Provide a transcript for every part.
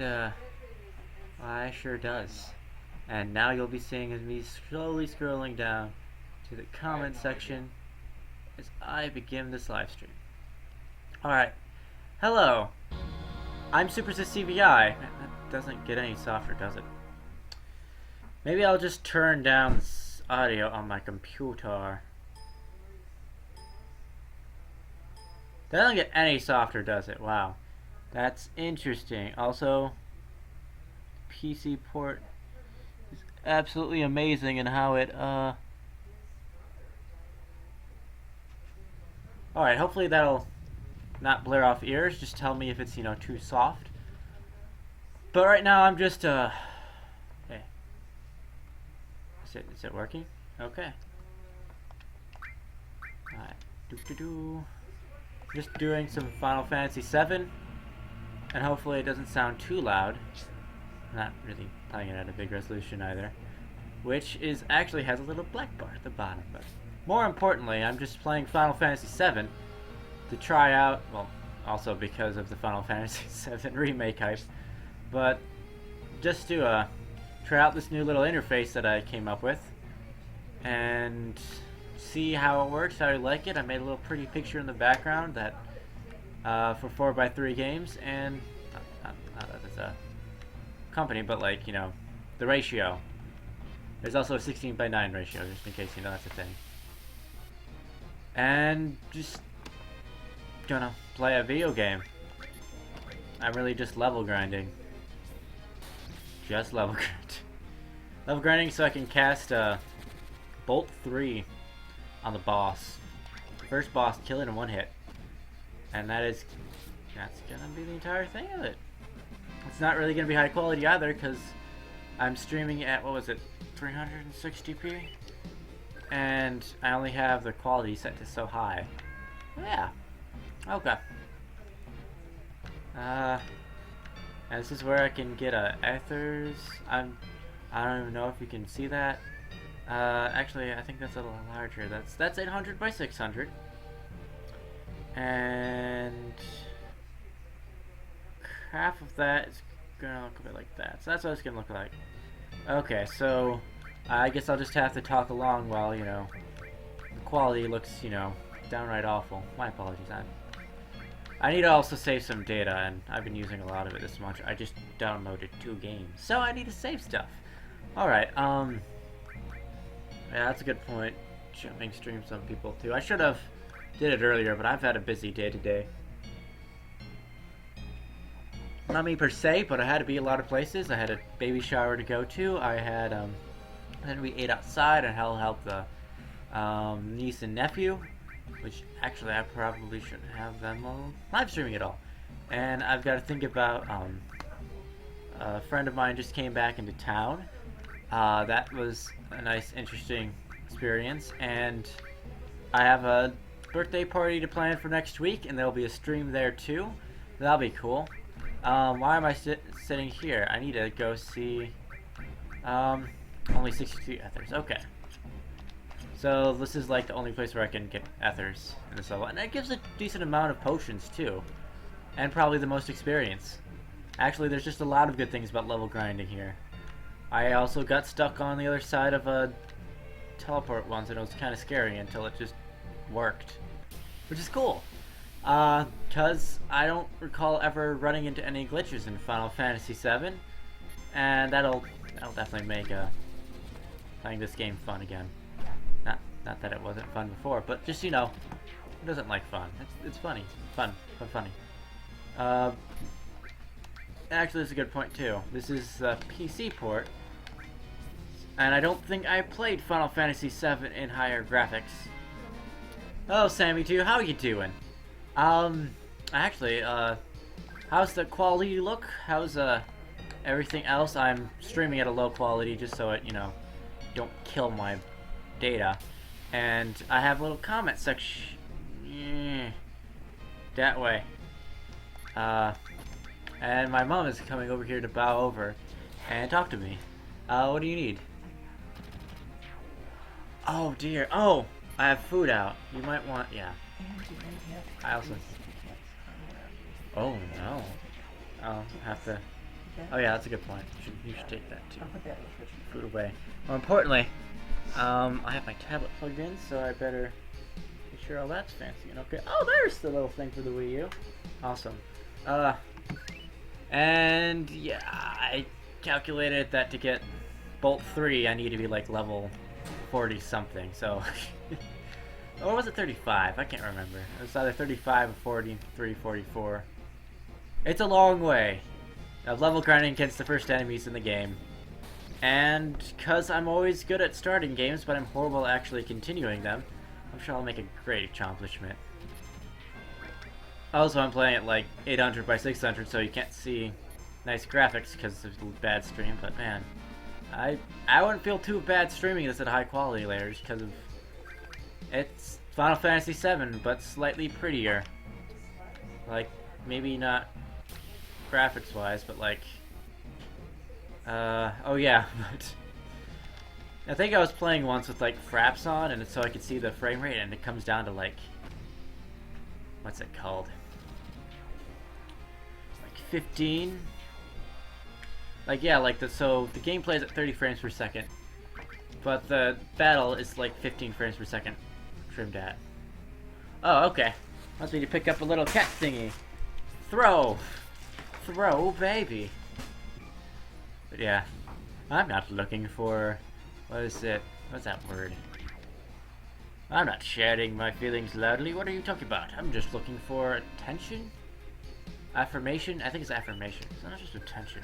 And, I sure does. And now you'll be seeing me slowly scrolling down to the comment section as I begin this live stream. Alright. Hello. I'm supersysscvi. That doesn't get any softer, does it? Maybe I'll just turn down this audio on my computer. That doesn't get any softer, does it? Wow. That's interesting. Also, PC port is absolutely amazing in how it, Alright, hopefully that'll not blare off ears. Just tell me if it's, too soft. But right now I'm just, hey. Is it working? Okay. Alright. Just doing some Final Fantasy VII. And hopefully it doesn't sound too loud. Not really playing it at a big resolution either. Which actually has a little black bar at the bottom. But more importantly, I'm just playing Final Fantasy VII to try out, well, also because of the Final Fantasy VII Remake hype, but just to try out this new little interface that I came up with and see how it works, how I like it. I made a little pretty picture in the background that for 4x3 games, and not that it's a company, but like, the ratio. There's also a 16:9 ratio, just in case that's a thing. And just gonna play a video game. I'm really just level grinding. Just level grind. Level grinding so I can cast Bolt 3 on the boss. First boss, kill it in one hit. And that's gonna be the entire thing of it. It's not really gonna be high quality either, because I'm streaming at, what was it, 360p? And I only have the quality set to so high. Yeah. Okay. And this is where I can get ethers. I don't even know if you can see that. Actually, I think that's a little larger. That's 800 by 600. And half of that is gonna look a bit like that. So that's what it's gonna look like. Okay, so I guess I'll just have to talk along while, the quality looks, downright awful. My apologies. I need to also save some data, and I've been using a lot of it this month. I just downloaded 2 games, so I need to save stuff. Alright, yeah, that's a good point. Jumping stream some people too. I should have did it earlier, but I've had a busy day today. Not me per se, but I had to be a lot of places. I had a baby shower to go to. I had, then we ate outside and helped the niece and nephew, which actually I probably shouldn't have them live streaming at all. And I've got to think about a friend of mine just came back into town. That was a nice, interesting experience, and I have a birthday party to plan for next week, and there'll be a stream there too. That'll be cool. Why am I sitting here? I need to go see only 62 ethers. Okay. So this is like the only place where I can get ethers in this level. And it gives a decent amount of potions too. And probably the most experience. Actually, there's just a lot of good things about level grinding here. I also got stuck on the other side of a teleport once, and it was kind of scary until it just worked. Which is cool. Because I don't recall ever running into any glitches in Final Fantasy VII. And that'll definitely make playing this game fun again. Not that it wasn't fun before, but just, who doesn't like fun? It's funny. Funny. Actually, that's a good point too. This is a PC port, and I don't think I played Final Fantasy VII in higher graphics. Hello, Sammy too. How you doing? Actually, how's the quality look? How's everything else? I'm streaming at a low quality just so it, don't kill my data. And I have a little comment section that way. And my mom is coming over here to bow over and talk to me. What do you need? Oh dear. Oh, I have food out. You might want, yeah. I also. Oh no. I'll have to Oh yeah, that's a good point. You should take that too. I'll put that in the fridge. Food away. More importantly, I have my tablet plugged in, so I better make sure all that's fancy and okay. Oh, there's the little thing for the Wii U. Awesome. And yeah, I calculated that to get Bolt 3, I need to be like level 40 something. So, or was it 35? I can't remember. It was either 35 or 43, 44. It's a long way of level grinding against the first enemies in the game. And because I'm always good at starting games, but I'm horrible at actually continuing them, I'm sure I'll make a great accomplishment. Also, I'm playing at like 800 by 600, so you can't see nice graphics because of the bad stream, but man, I wouldn't feel too bad streaming this at high quality layers because of it's Final Fantasy VII, but slightly prettier. Like, maybe not graphics wise, but like oh yeah, but I think I was playing once with like fraps on, and so I could see the frame rate, and it comes down to like, what's it called? Like 15. Like yeah, like so the game plays at 30 frames per second, but the battle is like 15 frames per second trimmed at. Oh, okay. Must be to pick up a little cat thingy. Throw, baby. But yeah, I'm not looking for, what is it? What's that word? I'm not sharing my feelings loudly. What are you talking about? I'm just looking for attention? Affirmation? I think it's affirmation. It's not just attention.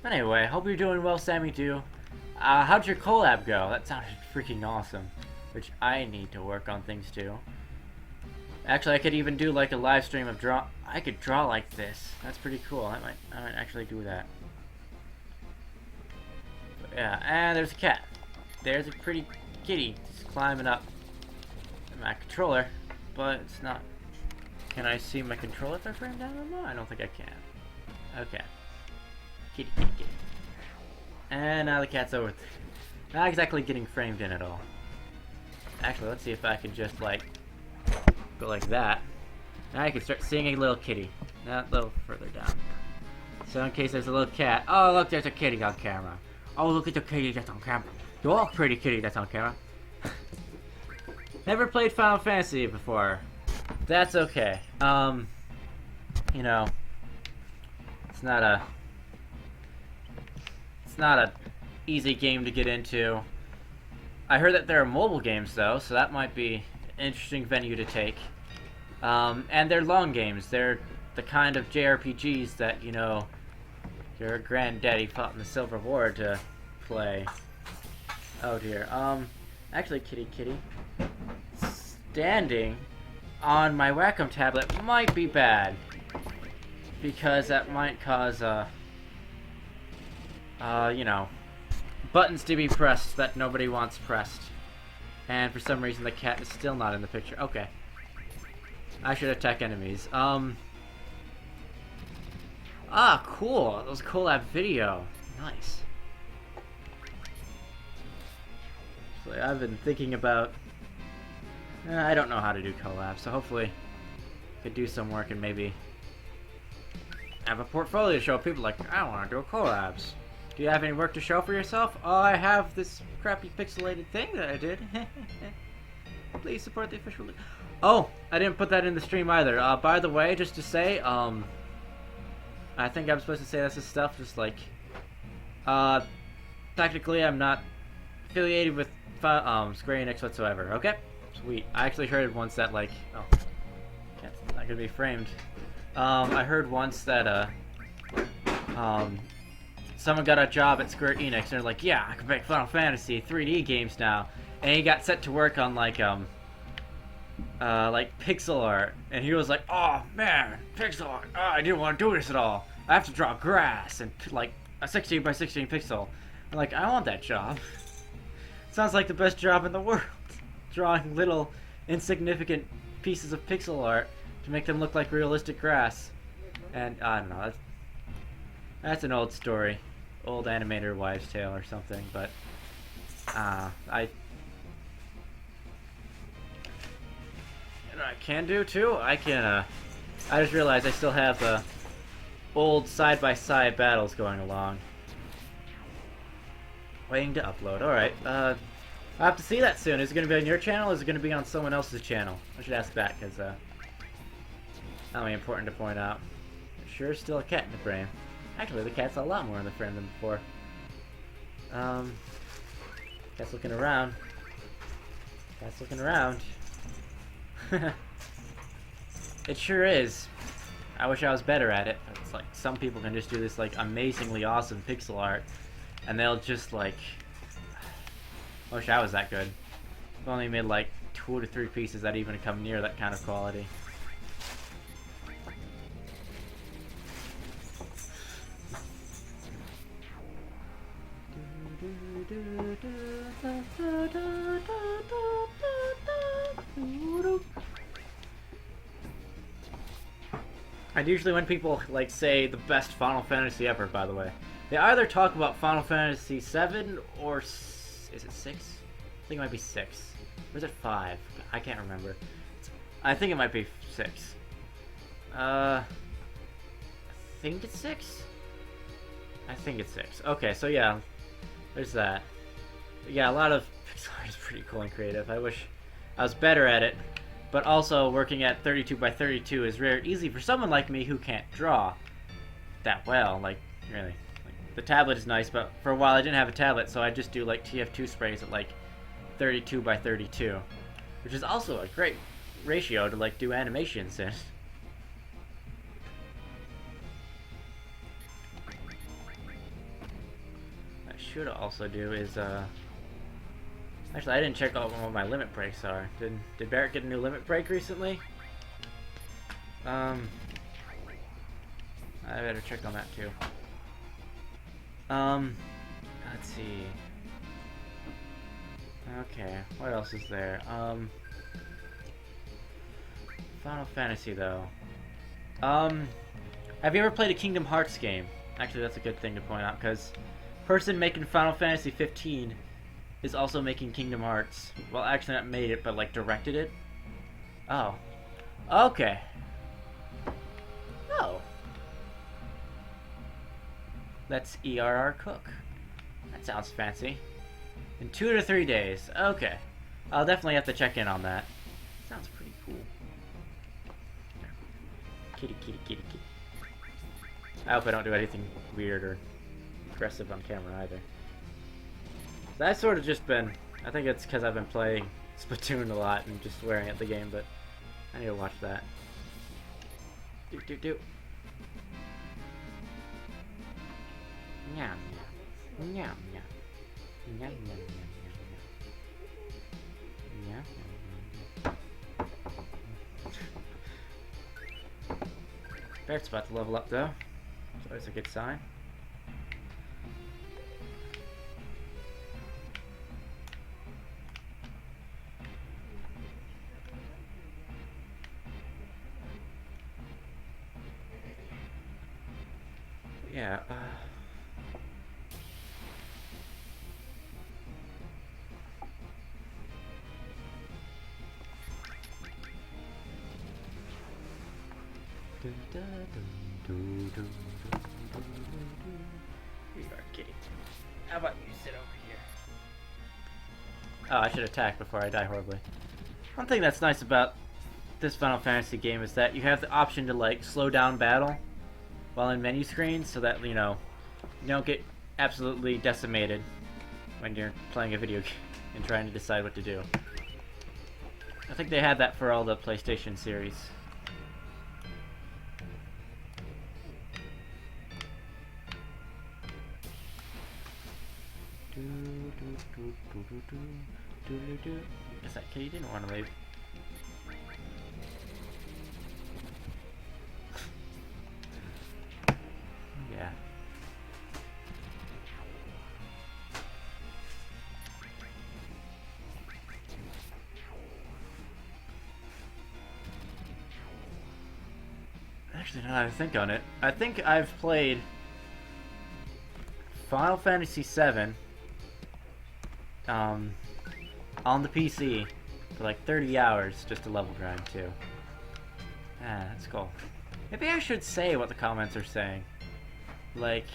Anyway, hope you're doing well, Sammy too. How'd your collab go? That sounded freaking awesome. Which I need to work on things too. Actually, I could even do like a live stream of draw. I could draw like this. That's pretty cool. I might actually do that. But yeah, and there's a cat. There's a pretty kitty just climbing up my controller, but it's not. Can I see my controller if I frame down? No, I don't think I can. Okay. Kitty, kitty, kitty. And now the cat's over. Not exactly getting framed in at all. Actually, let's see if I can just like go like that. Now I can start seeing a little kitty. Now a little further down. So in case there's a little cat. Oh look, there's a kitty on camera. Oh look at the kitty that's on camera. Oh, pretty kitty that's on camera. Never played Final Fantasy before. That's okay. You know, it's not a easy game to get into. I heard that there are mobile games though, so that might be an interesting venue to take. And they're long games. They're the kind of JRPGs that, you know, your granddaddy fought in the Civil War to play. Oh dear. Actually, kitty kitty. Standing on my Wacom tablet might be bad, because that might cause you know, buttons to be pressed that nobody wants pressed. And for some reason the cat is still not in the picture. Okay. I should attack enemies. Ah, cool. That was a collab video. Nice. So I've been thinking about... I don't know how to do collabs, so hopefully I could do some work and maybe have a portfolio to show people like, I want to do collabs. Do you have any work to show for yourself? Oh, I have this crappy pixelated thing that I did. Please support the official... Oh, I didn't put that in the stream either. By the way, just to say, I think I'm supposed to say this stuff, just like, technically I'm not affiliated with Square Enix whatsoever, okay? Sweet. I actually heard once that, like, oh, that's not gonna be framed. I heard once that, someone got a job at Square Enix, and they're like, yeah, I can make Final Fantasy 3D games now. And he got set to work on, like pixel art. And he was like, oh, man, pixel art. Oh, I didn't want to do this at all. I have to draw grass and, like, a 16 by 16 pixel. I'm like, I want that job. Sounds like the best job in the world. Drawing little, insignificant pieces of pixel art to make them look like realistic grass. And, I don't know, that's an old story. Old animator wives' tale or something, but I can do too. I can I just realized I still have old side-by-side battles going along. Waiting to upload. Alright, I'll have to see that soon. Is it going to be on your channel, or is it going to be on someone else's channel? I should ask that, because, that'll be important to point out. There sure is still a cat in the frame. Actually, the cat's a lot more in the frame than before. Cat's looking around. Cat's looking around. It sure is. I wish I was better at it. It's like some people can just do this like amazingly awesome pixel art, and they'll just like. I wish I was that good. I've only made like 2 to 3 pieces that even come near that kind of quality. And usually when people like say the best Final Fantasy ever, by the way, they either talk about Final Fantasy VII or is it 6? I think it might be 6. Or is it 5? I can't remember. I think it might be 6. I think it's 6? I think it's 6. Okay, so yeah, there's that. But yeah, a lot of pixel art is pretty cool and creative. I wish I was better at it. But also, working at 32 by 32 is very easy for someone like me who can't draw that well. Like, really. Like, the tablet is nice, but for a while I didn't have a tablet, so I just do like TF2 sprays at like 32 by 32, which is also a great ratio to like do animations in. What I should also do is actually, I didn't check out what my limit breaks are. Did Barrett get a new limit break recently? I better check on that too. Let's see. Okay, what else is there? Final Fantasy though. Have you ever played a Kingdom Hearts game? Actually, that's a good thing to point out, because person making Final Fantasy 15 is also making Kingdom Hearts. Well, actually not made it, but like directed it. Oh. Okay. Oh. That's ERR Cook. That sounds fancy. In 2 to 3 days. Okay. I'll definitely have to check in on that. Sounds pretty cool. Kitty, kitty, kitty, kitty. I hope I don't do anything weird or aggressive on camera either. That's sort of just been, I think it's because I've been playing Splatoon a lot and just swearing at the game, but I need to watch that. Do. Nyam, nyam. Nyam, nyam. Nyam, nyam, nyam, nyam, nyam. Barrett's about to level up though. It's always a good sign. Yeah, we are kitty. How about you sit over here? Oh, I should attack before I die horribly. One thing that's nice about this Final Fantasy game is that you have the option to like slow down battle while in menu screens, so that, you know, you don't get absolutely decimated when you're playing a video game and trying to decide what to do. I think they had that for all the PlayStation series. Guess that kitty didn't want to leave. Yeah. Actually, now that I think on it, I think I've played Final Fantasy VII on the PC for like 30 hours just to level grind too. Ah, that's cool. Maybe I should say what the comments are saying. Like,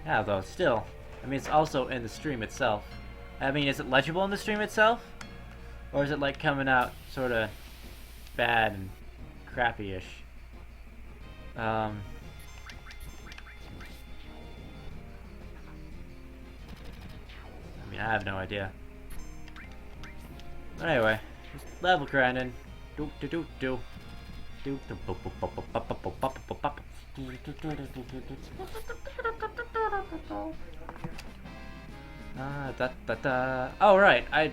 yeah, though, still. I mean, it's also in the stream itself. I mean, is it legible in the stream itself? Or is it, like, coming out sort of bad and crappy-ish? I mean, I have no idea. But anyway, just level grinding. Do do do do. Do do bo bo bo bo bo bo bo bo bo. Da da da. Oh right, I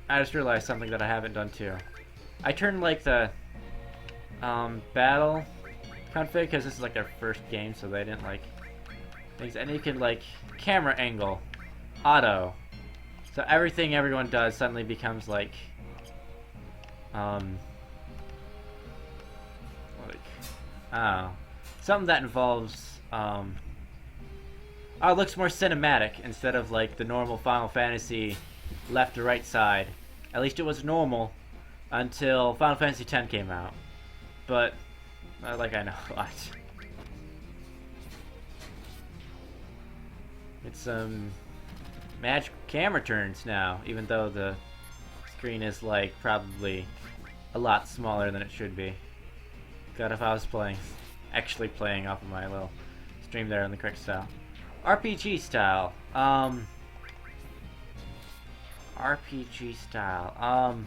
just realized something that I haven't done too. I turned like the battle config because this is like their first game, so they didn't like things. And you can like camera angle, auto. So everything everyone does suddenly becomes like oh, something that involves it looks more cinematic instead of like the normal Final Fantasy left to right side. At least it was normal until Final Fantasy X came out. But like I know a lot. It's magic camera turns now, even though the screen is like probably a lot smaller than it should be. God, if I was actually playing off of my little stream there in the correct style. RPG style. RPG style.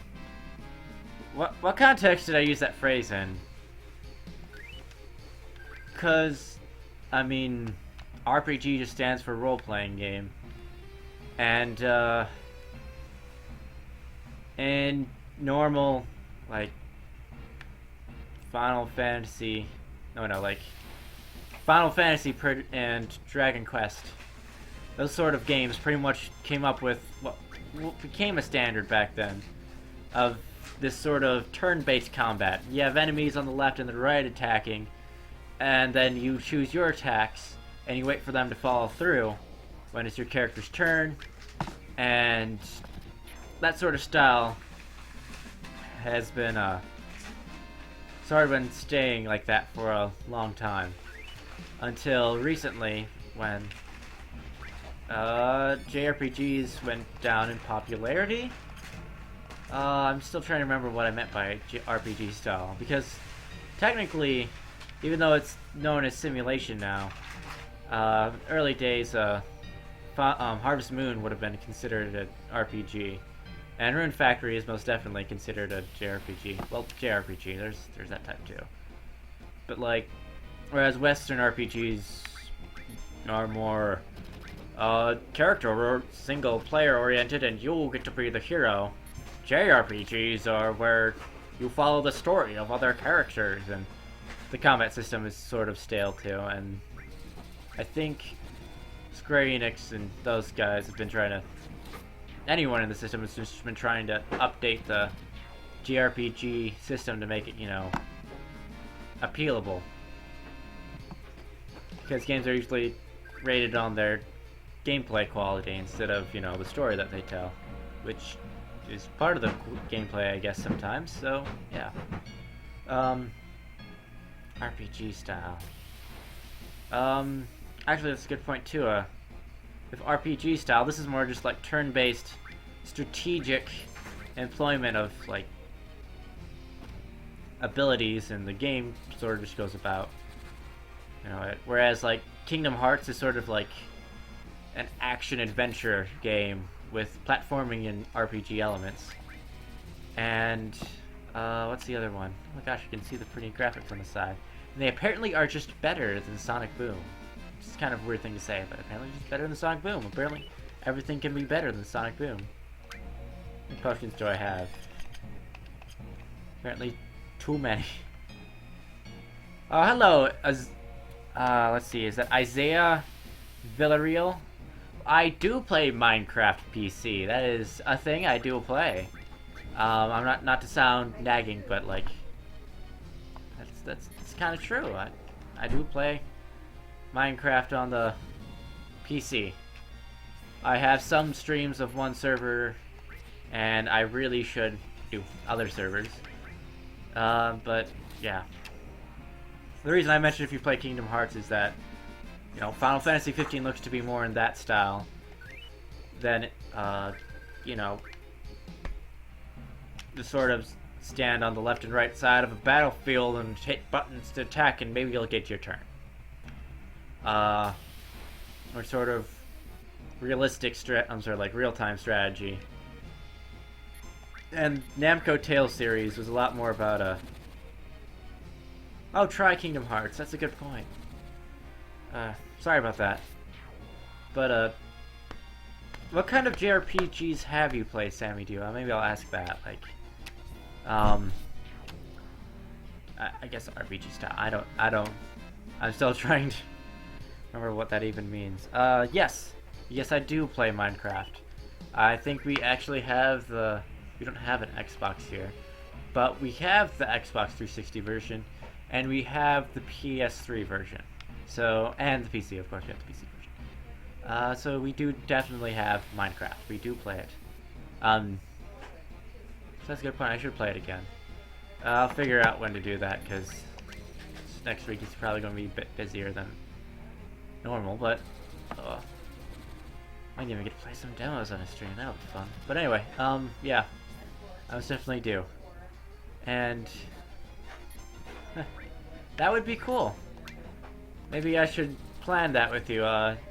What context did I use that phrase in? 'Cause, I mean, RPG just stands for role-playing game. And, in normal, like, Final Fantasy and Dragon Quest, those sort of games pretty much came up with what became a standard back then of this sort of turn-based combat. You have enemies on the left and the right attacking, and then you choose your attacks and you wait for them to follow through when it's your character's turn, and that sort of style has been sort of been staying like that for a long time. Until recently, when JRPGs went down in popularity. I'm still trying to remember what I meant by RPG style, because technically, even though it's known as simulation now, early days, Harvest Moon would have been considered an RPG. And Rune Factory is most definitely considered a JRPG. Well, JRPG, there's that type too. But like, whereas Western RPGs are more character or single player oriented and you'll get to be the hero, JRPGs are where you follow the story of other characters, and the combat system is sort of stale too. And I think Square Enix and those guys have been trying to, anyone in the system has just been trying to update the JRPG system to make it, you know, appealable. Because games are usually rated on their gameplay quality instead of, you know, the story that they tell, which is part of the gameplay, I guess, sometimes. So yeah, RPG style. Actually, that's a good point too. If RPG style, this is more just like turn-based, strategic employment of like abilities, and the game sort of just goes about, you know, it. Whereas like Kingdom Hearts is sort of like an action-adventure game with platforming and RPG elements. And what's the other one? Oh my gosh, you can see the pretty graphics on the side. And they apparently are just better than Sonic Boom. It's kind of a weird thing to say, but apparently it's better than Sonic Boom. Apparently everything can be better than Sonic Boom. How many potions do I have? Apparently too many. Oh, hello. Let's see, is that Isaiah Villarreal? I do play Minecraft PC. That is a thing I do play. I'm not to sound nagging, but like that's kind of true. I do play Minecraft on the PC. I have some streams of one server, and I really should do other servers. But yeah. The reason I mentioned if you play Kingdom Hearts is that, you know, Final Fantasy 15 looks to be more in that style than, you know, the sort of stand on the left and right side of a battlefield and hit buttons to attack and maybe you'll get your turn. Or sort of realistic like real-time strategy. And Namco Tales series was a lot more about oh, try Kingdom Hearts. That's a good point. Sorry about that. But what kind of JRPGs have you played, Sammy? Maybe I'll ask that. Like, I guess RPG style. I don't. I'm still trying to remember what that even means. Yes, I do play Minecraft. I think we actually have we don't have an Xbox here, but we have the Xbox 360 version, and we have the PS3 version. So, and the PC, of course, we have the PC version. So we do definitely have Minecraft. We do play it. So that's a good point. I should play it again. I'll figure out when to do that, because next week is probably going to be a bit busier than normal, but I might even get to play some demos on a stream. That'll be fun. But anyway, yeah, I most definitely do. And that would be cool. Maybe I should plan that with you.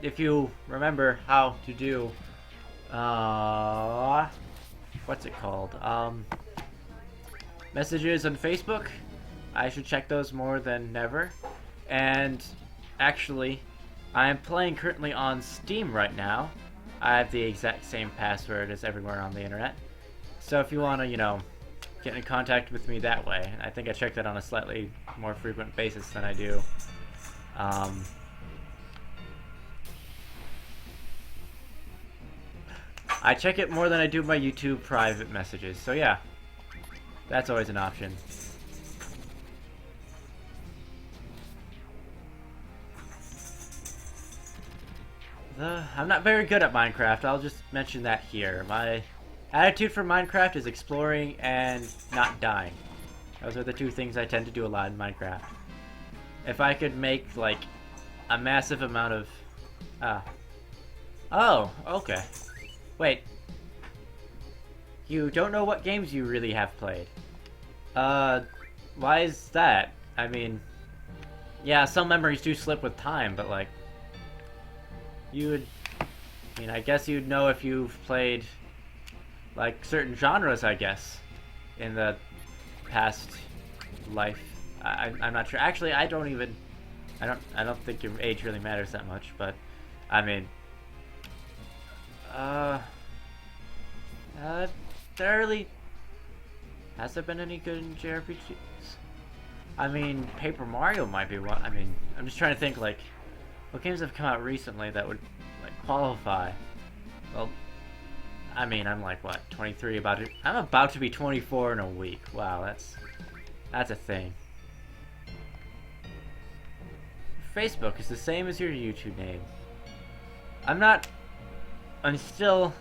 If you remember how to do, what's it called? Messages on Facebook. I should check those more than ever. And actually, I am playing currently on Steam right now. I have the exact same password as everywhere on the internet. So if you want to, you know, get in contact with me that way, I think I check that on a slightly more frequent basis than I do. I check it more than I do my YouTube private messages. So yeah, that's always an option. I'm not very good at Minecraft. I'll just mention that here. My attitude for Minecraft is exploring and not dying. Those are the two things I tend to do a lot in Minecraft. If I could make, like, a massive amount of... Oh, okay. Wait. You don't know what games you really have played. Why is that? I mean... Yeah, some memories do slip with time, but, like... I guess you'd know if you've played, like, certain genres, I guess, in the past life. I'm not sure. Actually, I don't think your age really matters that much, but, I mean, has there been any good JRPGs? I mean, Paper Mario might be one. I mean, I'm just trying to think, like, what games have come out recently that would, like, qualify? Well, I mean, I'm like, what, 23, I'm about to be 24 in a week. Wow, that's a thing. Facebook is the same as your YouTube name. I'm still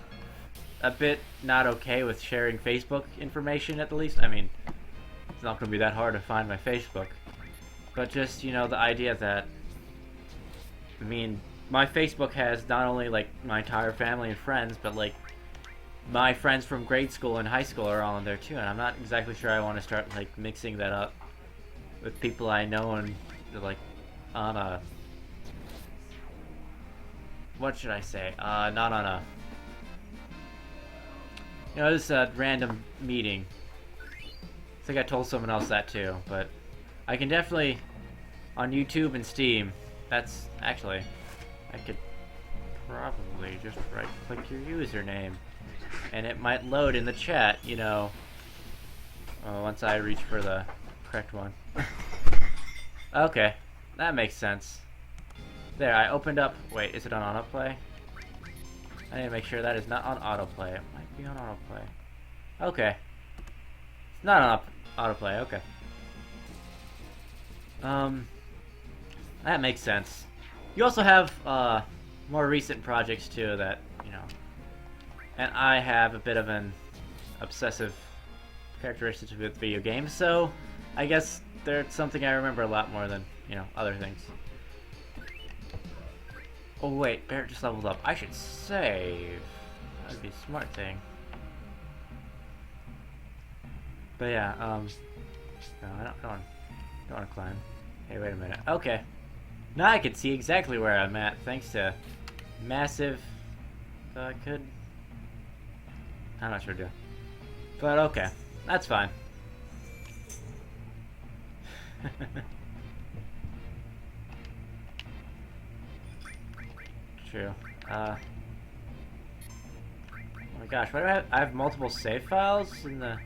a bit not okay with sharing Facebook information, at the least. I mean, it's not gonna be that hard to find my Facebook. But just, you know, the idea that, I mean, my Facebook has not only, like, my entire family and friends, but, like, my friends from grade school and high school are all in there, too, and I'm not exactly sure I want to start, like, mixing that up with people I know and, like, on a... What should I say? Not on a... You know, this random meeting. I think I told someone else that, too, but I can definitely, on YouTube and Steam, that's actually, I could probably just right-click your username, and it might load in the chat, you know, once I reach for the correct one. Okay, that makes sense. There, I opened up, wait, is it on autoplay? I need to make sure that is not on autoplay. It might be on autoplay. Okay. It's not on autoplay, okay. That makes sense. You also have more recent projects too that, you know, and I have a bit of an obsessive characteristics with video games, so I guess they're something I remember a lot more than, you know, other things. Oh wait, Barrett just leveled up. I should save. That'd be a smart thing. But yeah, no, I don't want to climb. Hey, wait a minute. Okay. Now I can see exactly where I'm at, thanks to massive... I could... I'm not sure, dude. But okay. That's fine. True. Oh my gosh, why do I have multiple save files in the...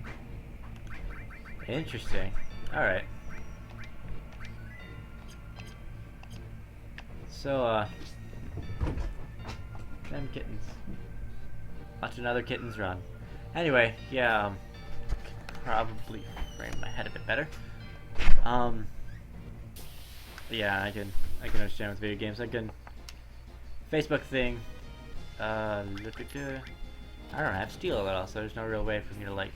Interesting. Alright. So, 10 kittens. Watch another kitten's run. Anyway, yeah, probably frame my head a bit better. Yeah, I can understand with video games. I can... Facebook thing, I don't have steal at all, so there's no real way for me to, like,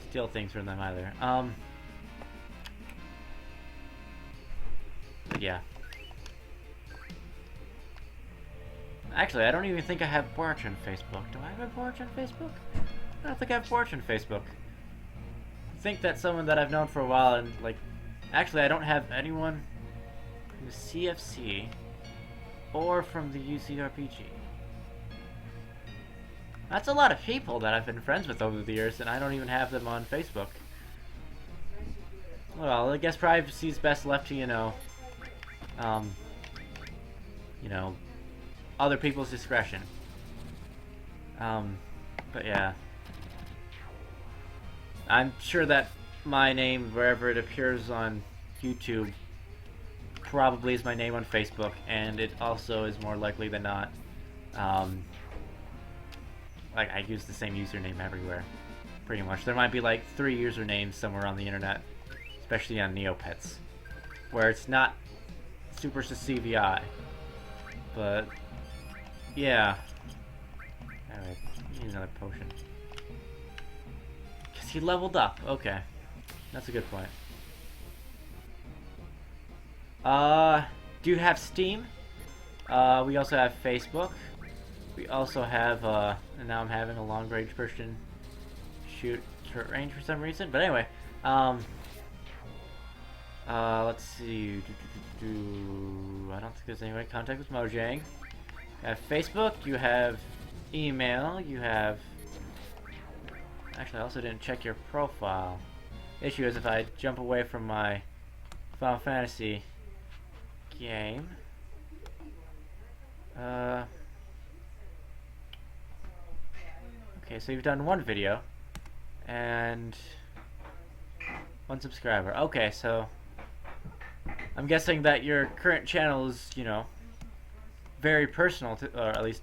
steal things from them either. But yeah. Actually, I don't even think I have Borch on Facebook. Do I have a Borch on Facebook? I don't think I have Borch on Facebook. I think that's someone that I've known for a while, and, like, actually I don't have anyone in the CFC or from the UCRPG. That's a lot of people that I've been friends with over the years, and I don't even have them on Facebook. Well, I guess privacy is best left to, you know, other people's discretion. But yeah. I'm sure that my name, wherever it appears on YouTube, probably is my name on Facebook, and it also is more likely than not, like, I use the same username everywhere, pretty much. There might be like 3 usernames somewhere on the internet, especially on Neopets, where it's not supersysscvi, but yeah. Alright, need another potion. Because he leveled up, okay. That's a good point. Do you have Steam? We also have Facebook. We also have, and now I'm having a long-range person shoot short range for some reason. But anyway, let's see. I don't think there's any way to contact with Mojang. You have Facebook, you have email, you have... Actually, I also didn't check your profile. Issue is if I jump away from my Final Fantasy game. Okay, so you've done one video and 1 subscriber. Okay, so I'm guessing that your current channel is, you know, very personal, to, or at least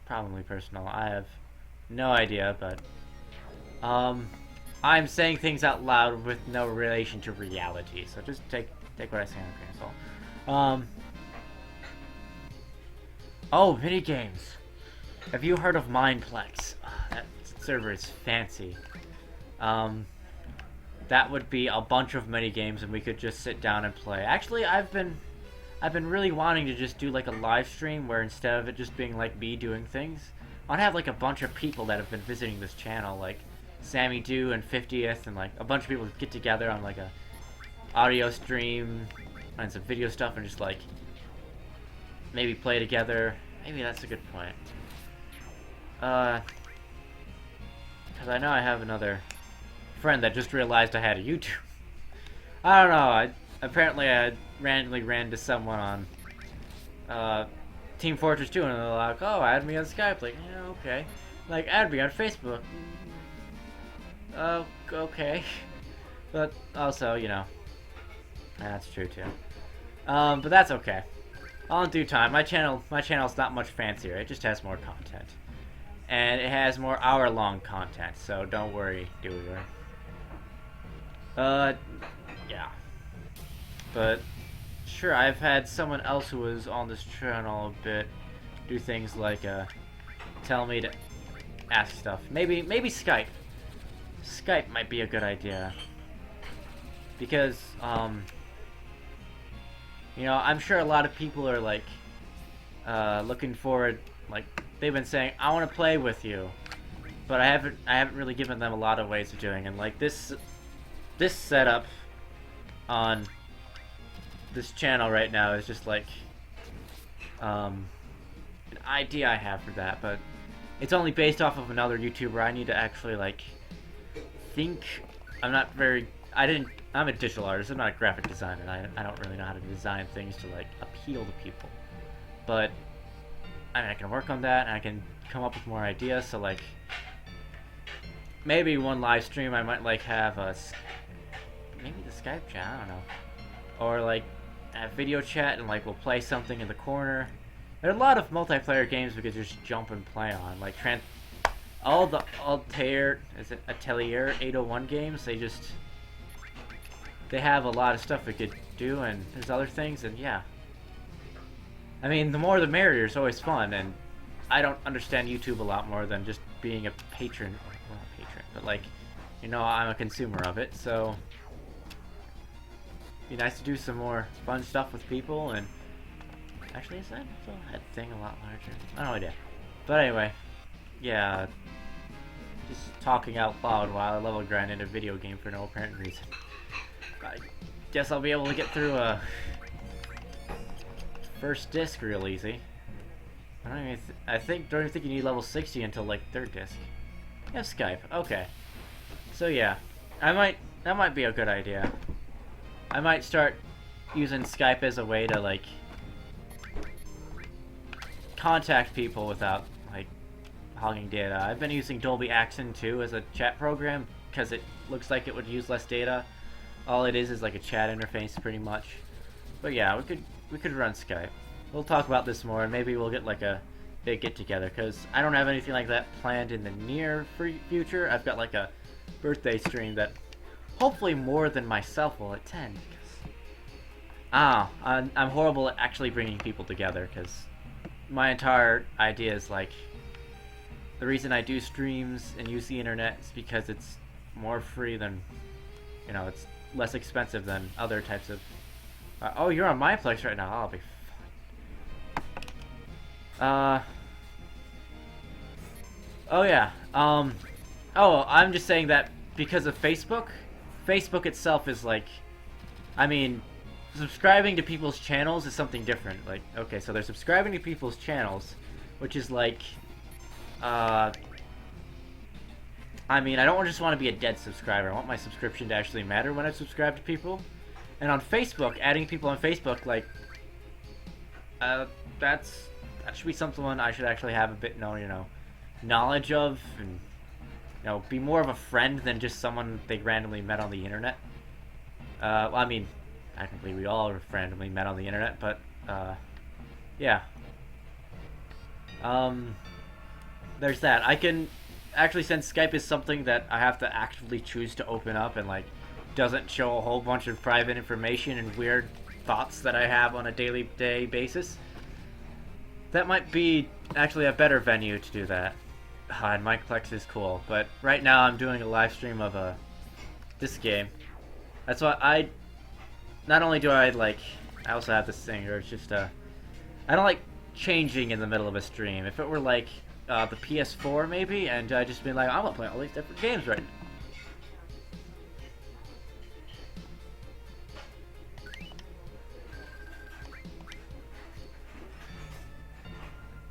probably personal. I have no idea, but I'm saying things out loud with no relation to reality, so just take what I say on a grain of salt. Oh, mini games. Have you heard of Mineplex? That server is fancy. That would be a bunch of mini games, and we could just sit down and play. Actually, I've been really wanting to just do like a live stream where instead of it just being like me doing things, I'd have like a bunch of people that have been visiting this channel, like Sammy Do and 50th, and like a bunch of people get together on like a audio stream and some video stuff and just like maybe play together. Maybe that's a good point. Because I know I have another friend that just realized I had a YouTube. I don't know. Apparently I randomly ran into someone on Team Fortress 2 and they're like, oh, add me on Skype. Like, yeah, okay. Like, add me on Facebook. Okay. But also, you know, that's true too. But that's okay. All in due time. My channel's not much fancier. It just has more content. And it has more hour-long content, so don't worry, doer. Yeah. But, sure, I've had someone else who was on this channel a bit do things like, tell me to ask stuff. Maybe Skype. Skype might be a good idea. Because, You know, I'm sure a lot of people are like looking forward, like they've been saying, I want to play with you, but I haven't really given them a lot of ways of doing it. And like this setup on this channel right now is just like an idea I have for that, but it's only based off of another YouTuber. I need to actually like think. I'm a digital artist. I'm not a graphic designer. I don't really know how to design things to like appeal to people. But I mean, I can work on that and I can come up with more ideas. So like maybe one live stream I might like have maybe the Skype chat. I don't know, or like a video chat and like we'll play something in the corner. There are a lot of multiplayer games we could just jump and play on, like all the Atelier 801 games. They have a lot of stuff we could do, and there's other things, and yeah. I mean, the more the merrier is always fun, and I don't understand YouTube a lot more than just being a patron, or well, not a patron, but like, you know, I'm a consumer of it, so it'd be nice to do some more fun stuff with people. And actually, is that thing a lot larger? I have no idea. But anyway, yeah, just talking out loud while I level grind in a video game for no apparent reason. I guess I'll be able to get through a first disc real easy. I don't even don't even think you need level 60 until like third disc. Yeah, Skype. Okay. So yeah, that might be a good idea. I might start using Skype as a way to like contact people without like hogging data. I've been using Dolby Accent too as a chat program because it looks like it would use less data. All it is like a chat interface pretty much. But yeah, we could run Skype. We'll talk about this more, and maybe we'll get like a big get together because I don't have anything like that planned in the near future. I've got like a birthday stream that hopefully more than myself will attend. I'm horrible at actually bringing people together because my entire idea is like the reason I do streams and use the internet is because it's more free than, you know, it's less expensive than other types of oh, you're on my place right now. I'll be fine. Oh yeah. Oh, I'm just saying that because of Facebook itself is like, I mean, subscribing to people's channels is something different. Like, okay, so they're subscribing to people's channels, which is like, I mean, I don't just want to be a dead subscriber. I want my subscription to actually matter when I subscribe to people. And on Facebook, adding people on Facebook, like, that should be something I should actually have a bit, you know, knowledge of, and, you know, be more of a friend than just someone they randomly met on the internet. Well, I mean, technically we all randomly met on the internet, but, yeah. There's that. I can, actually, since Skype is something that I have to actively choose to open up and, like, doesn't show a whole bunch of private information and weird thoughts that I have on a daily basis, that might be actually a better venue to do that. And Mineplex is cool, but right now I'm doing a live stream of this game. That's why not only do I like, I also have this thing where it's just I don't like changing in the middle of a stream. If it were like the PS4 maybe, and I just been like, I'm gonna play all these different games right now.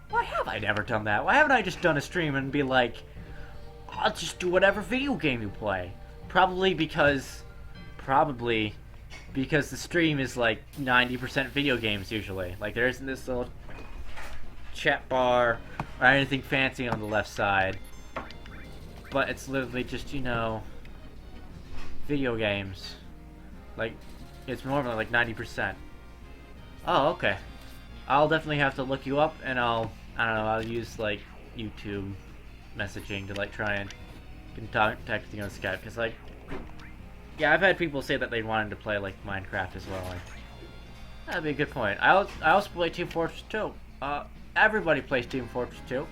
Why have I never done that? Why haven't I just done a stream and be like, I'll just do whatever video game you play? Probably because the stream is like 90% video games usually. Like there isn't this little chat bar or anything fancy on the left side. But it's literally just, you know, video games. Like, it's normally like 90%. Oh, okay. I'll definitely have to look you up, and I don't know, I'll use, like, YouTube messaging to, like, try and contact you on Skype, because, like, yeah, I've had people say that they wanted to play, like, Minecraft as well. Like, that'd be a good point. I also play Team Fortress 2. Everybody plays Team Fortress 2.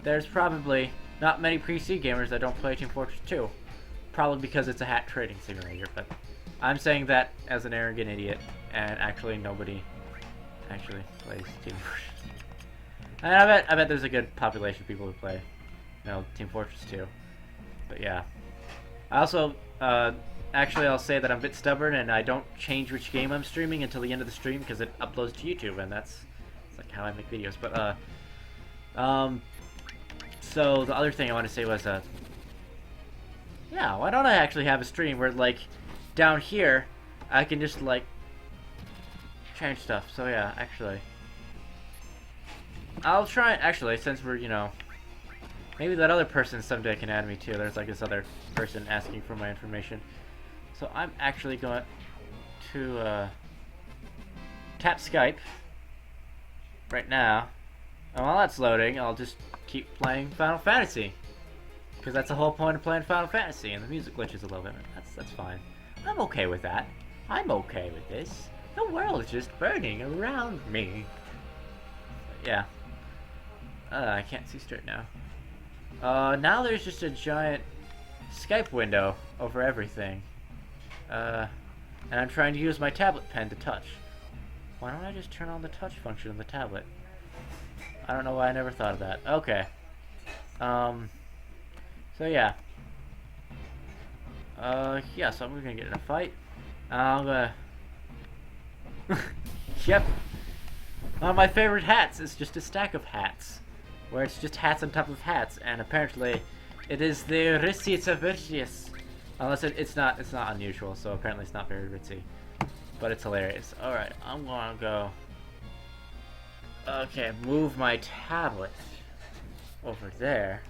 There's probably not many PC gamers that don't play Team Fortress 2. Probably because it's a hat trading simulator, but I'm saying that as an arrogant idiot, and actually nobody actually plays Team Fortress. And I bet there's a good population of people who play, you know, Team Fortress 2. But yeah. I also, actually I'll say that I'm a bit stubborn and I don't change which game I'm streaming until the end of the stream because it uploads to YouTube and that's like how I make videos. But, so the other thing I want to say was, yeah, why don't I actually have a stream where, like, down here, I can just, like, change stuff. So yeah, actually, I'll try, actually, since we're, you know, maybe that other person someday can add me too. There's like this other person asking for my information. So I'm actually going to tap Skype right now. And while that's loading, I'll just keep playing Final Fantasy. Because that's the whole point of playing Final Fantasy, and the music glitches a little bit. That's fine. I'm okay with that. I'm okay with this. The world is just burning around me. But yeah. I can't see straight now. Now there's just a giant Skype window over everything. And I'm trying to use my tablet pen to touch. Why don't I just turn on the touch function of the tablet? I don't know why I never thought of that. Okay. So yeah. Yeah, so I'm gonna get in a fight. I'm gonna... Yep. One of my favorite hats is just a stack of hats. Where it's just hats on top of hats, and apparently it is the ritzy of virtuous. Unless it's not unusual, so apparently it's not very ritzy. But it's hilarious. Alright, I'm gonna go... Okay, move my tablet over there.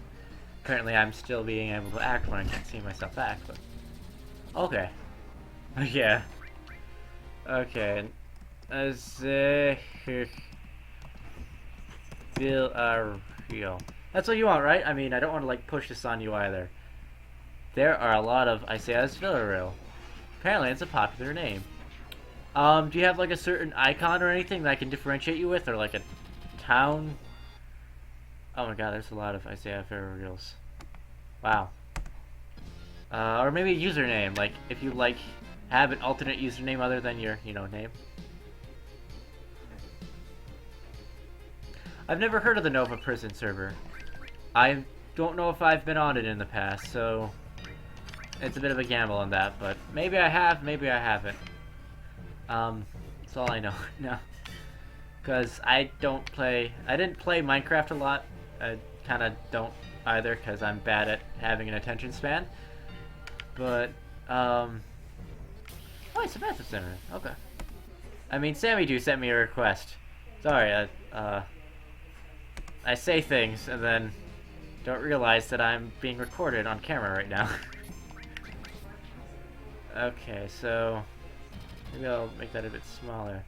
Apparently I'm still being able to act when I can't see myself act, but... Okay. Yeah. Okay. Feel real. That's what you want, right? I mean, I don't want to like push this on you either. There are a lot of Isaiah's Villarreal. Apparently it's a popular name. Do you have like a certain icon or anything that I can differentiate you with, or like a town? Oh my god, there's a lot of Isaiah Villarreals. Wow. Or maybe a username, like if you like have an alternate username other than your, you know, name. I've never heard of the Nova Prison server. I don't know if I've been on it in the past, so it's a bit of a gamble on that, but maybe I have, maybe I haven't. That's all I know. No. Because I didn't play Minecraft a lot. I kind of don't either, because I'm bad at having an attention span. But, oh, it's Samantha Center. Okay. I mean, Sammy Do sent me a request. Sorry, I say things and then don't realize that I'm being recorded on camera right now. Okay, so maybe I'll make that a bit smaller.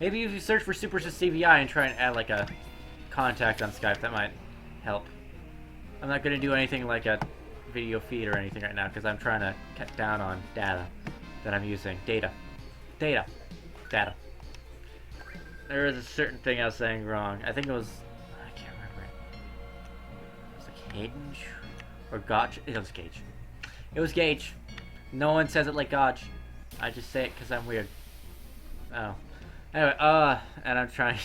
Maybe if you search for supersysscvi and try and add like a contact on Skype, that might help. I'm not gonna do anything like a video feed or anything right now because I'm trying to cut down on data that I'm using. Data. There was a certain thing I was saying wrong. I think it was... I can't remember. It was like Hayden? Or Gotch? It was Gage. It was Gage. No one says it like Gotch. I just say it because I'm weird. Oh. Anyway, and I'm trying...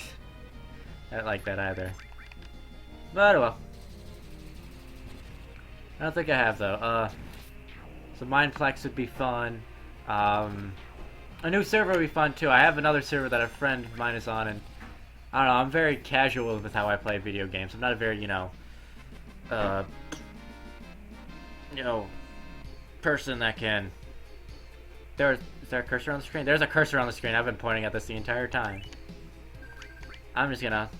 I don't like that either. But well. I don't think I have, though. So Mindplex would be fun. A new server would be fun too. I have another server that a friend of mine is on, and I don't know, I'm very casual with how I play video games. I'm not a very, you know, person that can... Is there a cursor on the screen? There's a cursor on the screen. I've been pointing at this the entire time. I'm just gonna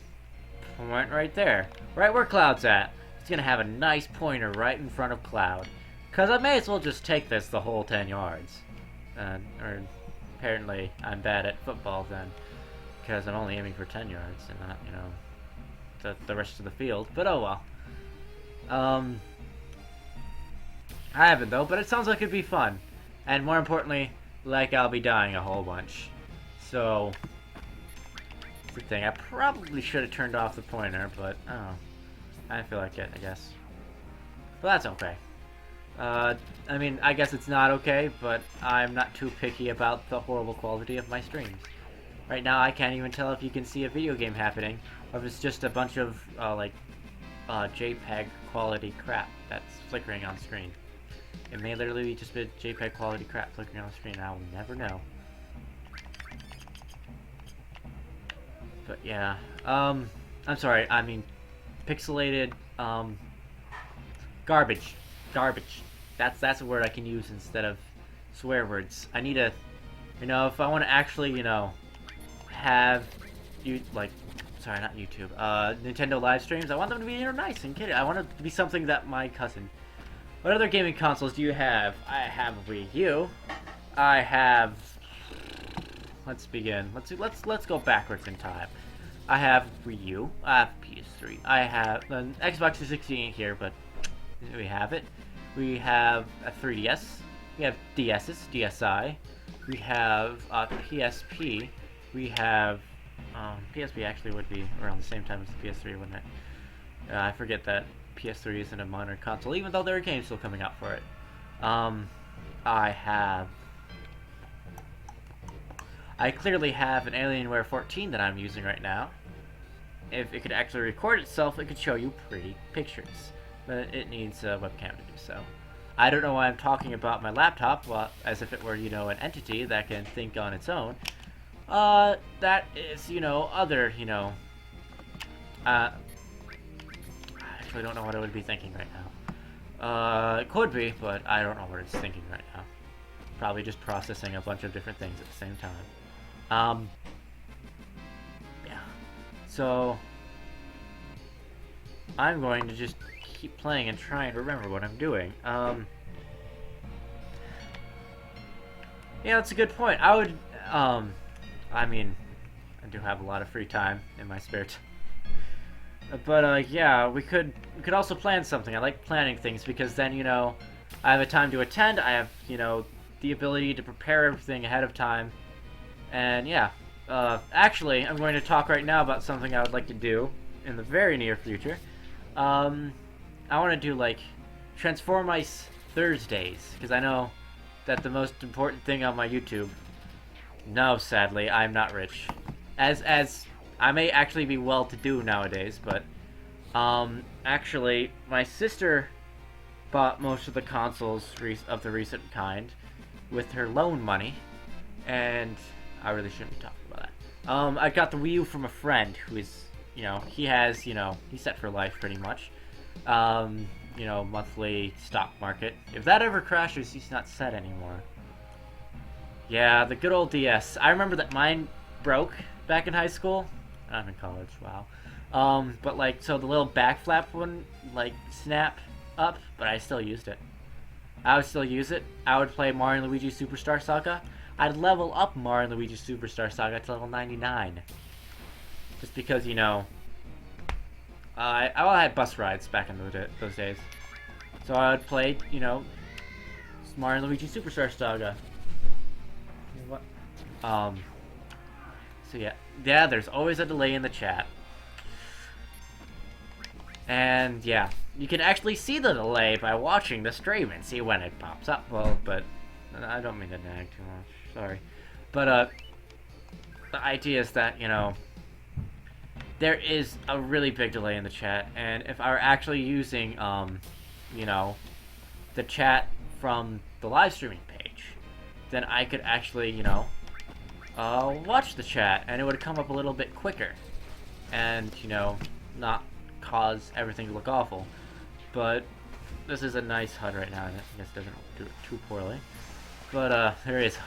point right there. Right where Cloud's at. It's gonna have a nice pointer right in front of Cloud. Because I may as well just take this the whole 10 yards. Or apparently I'm bad at football then. Because I'm only aiming for 10 yards and not, you know, the rest of the field. But oh well. I haven't though, but it sounds like it'd be fun. And more importantly, like I'll be dying a whole bunch. So, that's the thing. I probably should have turned off the pointer, but oh, I feel like it, I guess. But that's okay. I mean, I guess it's not okay, but I'm not too picky about the horrible quality of my streams. Right now, I can't even tell if you can see a video game happening, or if it's just a bunch of, JPEG quality crap that's flickering on screen. It may literally just be JPEG quality crap flickering on screen, I will never know. But yeah, I'm sorry, I mean, pixelated, garbage. Garbage. That's a word I can use instead of swear words. I need a, if I want to actually, have you sorry, not YouTube, Nintendo live streams. I want them to be nice and kidding. I want it to be something that my cousin. What other gaming consoles do you have? I have a Wii U. I have. Let's begin. Let's go backwards in time. I have Wii U. I have PS3. I have an Xbox 360 ain't here, but we have it. We have a 3DS. We have DSs, DSi. We have PSP. We have PSP actually would be around the same time as the PS3, wouldn't it? I forget that PS3 isn't a modern console, even though there are games still coming out for it. I clearly have an Alienware 14 that I'm using right now. If it could actually record itself, it could show you pretty pictures. But it needs a webcam to do so. I don't know why I'm talking about my laptop as if it were, an entity that can think on its own. That is, other, I actually don't know what I would be thinking right now. It could be, but I don't know what it's thinking right now. Probably just processing a bunch of different things at the same time. Yeah. So, I'm going to just keep playing and try and remember what I'm doing. Yeah, that's a good point. I would, I mean, I do have a lot of free time in my spare time. But, yeah, we could also plan something. I like planning things because then, I have a time to attend. I have, the ability to prepare everything ahead of time. And, yeah. Actually, I'm going to talk right now about something I would like to do in the very near future. I want to do, Transform Ice Thursdays. Because I know that the most important thing on my YouTube... No, sadly, I'm not rich. As I may actually be well-to-do nowadays, but actually, my sister bought most of the consoles of the recent kind with her loan money, and I really shouldn't be talking about that. I got the Wii U from a friend who is, he has, he's set for life pretty much. Monthly stock market. If that ever crashes, he's not set anymore. Yeah, the good old DS. I remember that mine broke back in high school. I'm in college, wow. But so the little back flap wouldn't, snap up, but I still used it. I would still use it. I would play Mario and Luigi Superstar Saga. I'd level up Mario and Luigi Superstar Saga to level 99. Just because, I had bus rides back in those days. So I would play, Mario and Luigi Superstar Saga. What? So yeah, there's always a delay in the chat. And yeah, you can actually see the delay by watching the stream and see when it pops up. Well, but I don't mean to nag too much, sorry. But the idea is that, there is a really big delay in the chat, and if I were actually using, the chat from the live streaming page, then I could actually, watch the chat, and it would come up a little bit quicker, and, not cause everything to look awful. But this is a nice HUD right now, and I guess it doesn't do it too poorly. But, there is...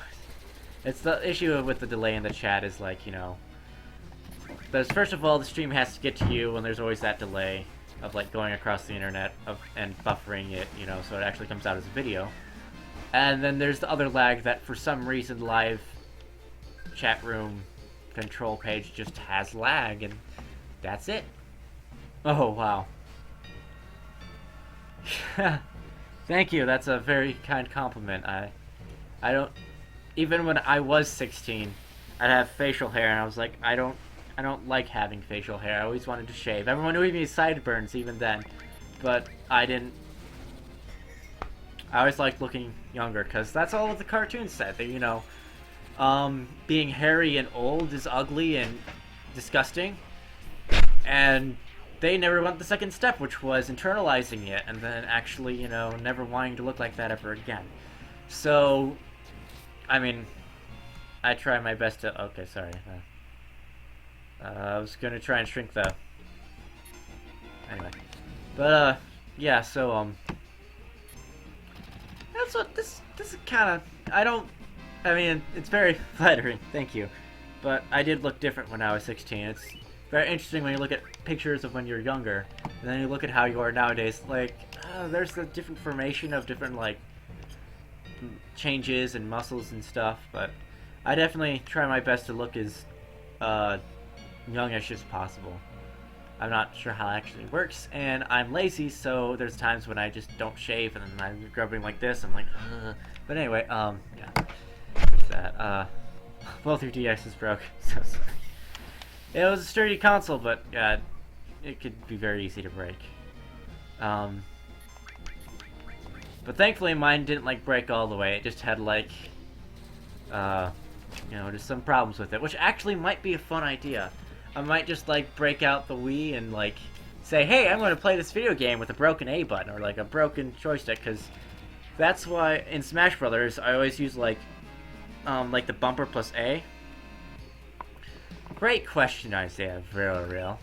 It's the issue with the delay in the chat is, first of all, the stream has to get to you, and there's always that delay of, going across the internet and buffering it, so it actually comes out as a video. And then there's the other lag that, for some reason, live chat room control page just has lag, and that's it. Oh, wow. Thank you, that's a very kind compliment. I don't... Even when I was 16, I'd have facial hair, and I was like, I don't like having facial hair. I always wanted to shave. Everyone would give me sideburns even then, but I didn't I always liked looking younger because that's all of the cartoons said. That, being hairy and old is ugly and disgusting, and they never went the second step, which was internalizing it and then actually, never wanting to look like that ever again. So, I mean, I try my best to. Okay, sorry. I was gonna try and shrink the. Anyway, but yeah. So that's what this is kind of. I mean, it's very flattering. Thank you, but I did look different when I was 16. It's very interesting when you look at pictures of when you're younger, and then you look at how you are nowadays. Like, there's the different formation of different like changes and muscles and stuff, but I definitely try my best to look as youngish as possible. I'm not sure how it actually works, and I'm lazy, so there's times when I just don't shave, and then I'm grubbing like this. I'm like, ugh. But anyway, yeah. What's that? Both your DXs broke. So sorry. It was a sturdy console, but yeah, it could be very easy to break. But thankfully mine didn't like break all the way. It just had like, just some problems with it, which actually might be a fun idea. I might just like break out the Wii and like say, hey, I'm going to play this video game with a broken A button or like a broken joystick, because that's why in Smash Brothers I always use like the bumper plus A. Great question, Isaiah. Real.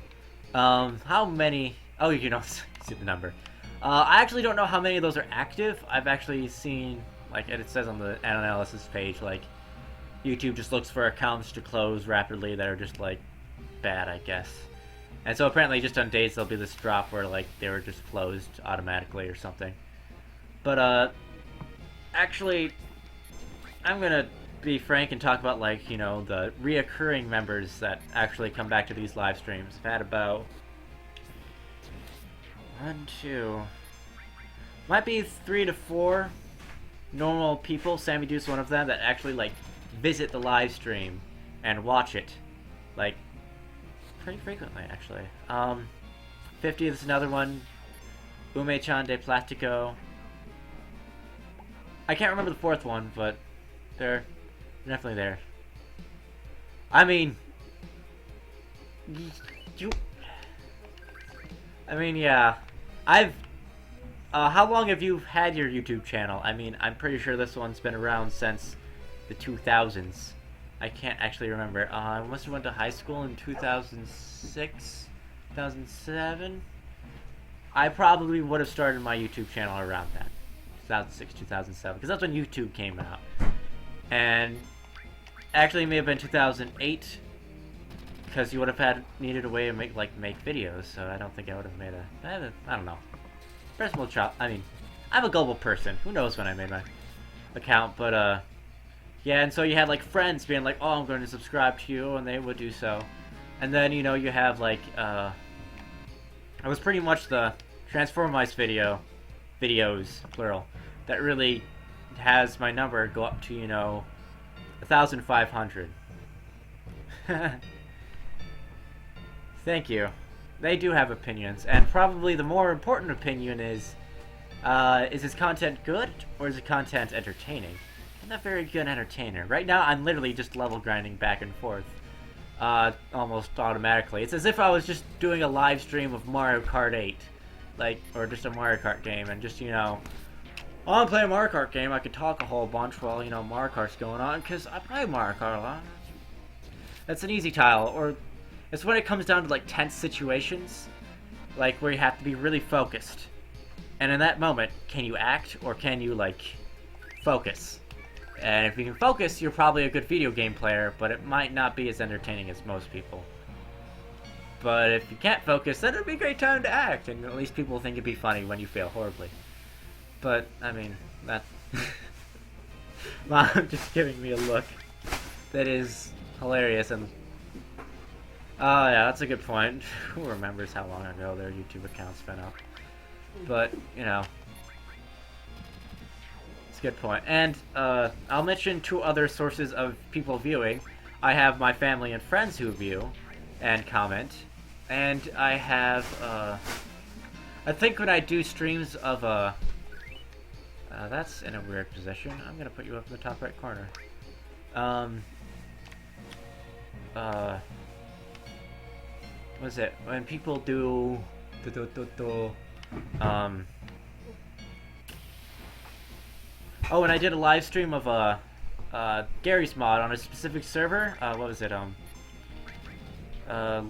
How many? Oh, you don't see the number. I actually don't know how many of those are active. I've actually seen, like it says on the analysis page, like YouTube just looks for accounts to close rapidly that are just like bad, I guess. And so apparently just on days there'll be this drop where like they were just closed automatically or something. But actually, I'm gonna be frank and talk about like, the reoccurring members that actually come back to these live streams. I've had about 1, 2, might be 3 to 4 normal people. Sammy Deuce one of them that actually like visit the live stream and watch it, like pretty frequently actually. 50 is another one. Ume-chan de Plastico. I can't remember the fourth one, but they're definitely there. I mean, yeah. How long have you had your YouTube channel? I mean, I'm pretty sure this one's been around since the 2000s. I can't actually remember. I must have went to high school in 2006, 2007. I probably would have started my YouTube channel around then. 2006, 2007, because that's when YouTube came out. And actually it may have been 2008, because you would have needed a way to make videos, so I don't think I would have made I don't know. Personal child. I mean, I'm a global person. Who knows when I made my account, but yeah, and so you had like friends being like, oh, I'm going to subscribe to you, and they would do so. And then, you have like, it was pretty much the Transformize videos, plural, that really has my number go up to, 1,500. Thank you. They do have opinions, and probably the more important opinion is his content good, or is his content entertaining? I'm not very good entertainer. Right now, I'm literally just level grinding back and forth, almost automatically. It's as if I was just doing a live stream of Mario Kart 8, or just a Mario Kart game, and just, I'm playing a Mario Kart game, I could talk a whole bunch while, Mario Kart's going on, because I play Mario Kart a lot. That's an easy tile, or it's when it comes down to, like, tense situations, like, where you have to be really focused. And in that moment, can you act, or can you, like, focus? And if you can focus, you're probably a good video game player, but it might not be as entertaining as most people. But if you can't focus, then it'd be a great time to act, and at least people will think it'd be funny when you fail horribly. But, I mean, that... Mom just giving me a look that is hilarious, and... Oh, yeah, that's a good point. Who remembers how long ago their YouTube account's been up? But, it's a good point. And, I'll mention 2 other sources of people viewing. I have my family and friends who view and comment. And I have, I think when I do streams of, That's in a weird position. I'm gonna put you up in the top right corner. Um, what is it? When people do... Oh, and I did a live stream of Gary's mod on a specific server. What was it?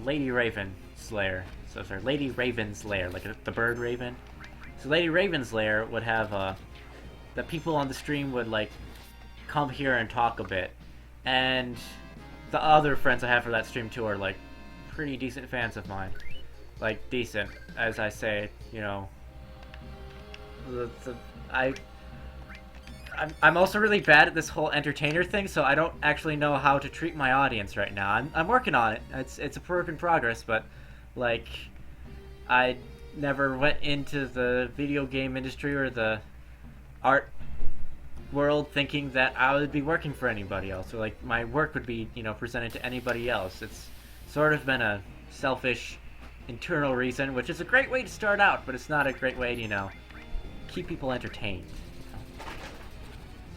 Lady Raven Slayer. So sorry, Lady Raven's Lair, like the bird raven. So Lady Raven's Lair would have the people on the stream would like come here and talk a bit, and the other friends I have for that stream too are like pretty decent fans of mine. Like decent, as I say, you know. I'm also really bad at this whole entertainer thing, so I don't actually know how to treat my audience right now. I'm working on it. It's a work in progress, but like I never went into the video game industry or the art world thinking that I would be working for anybody else, or like my work would be, you know, presented to anybody else. It's sort of been a selfish internal reason, which is a great way to start out, but it's not a great way to, you know, keep people entertained.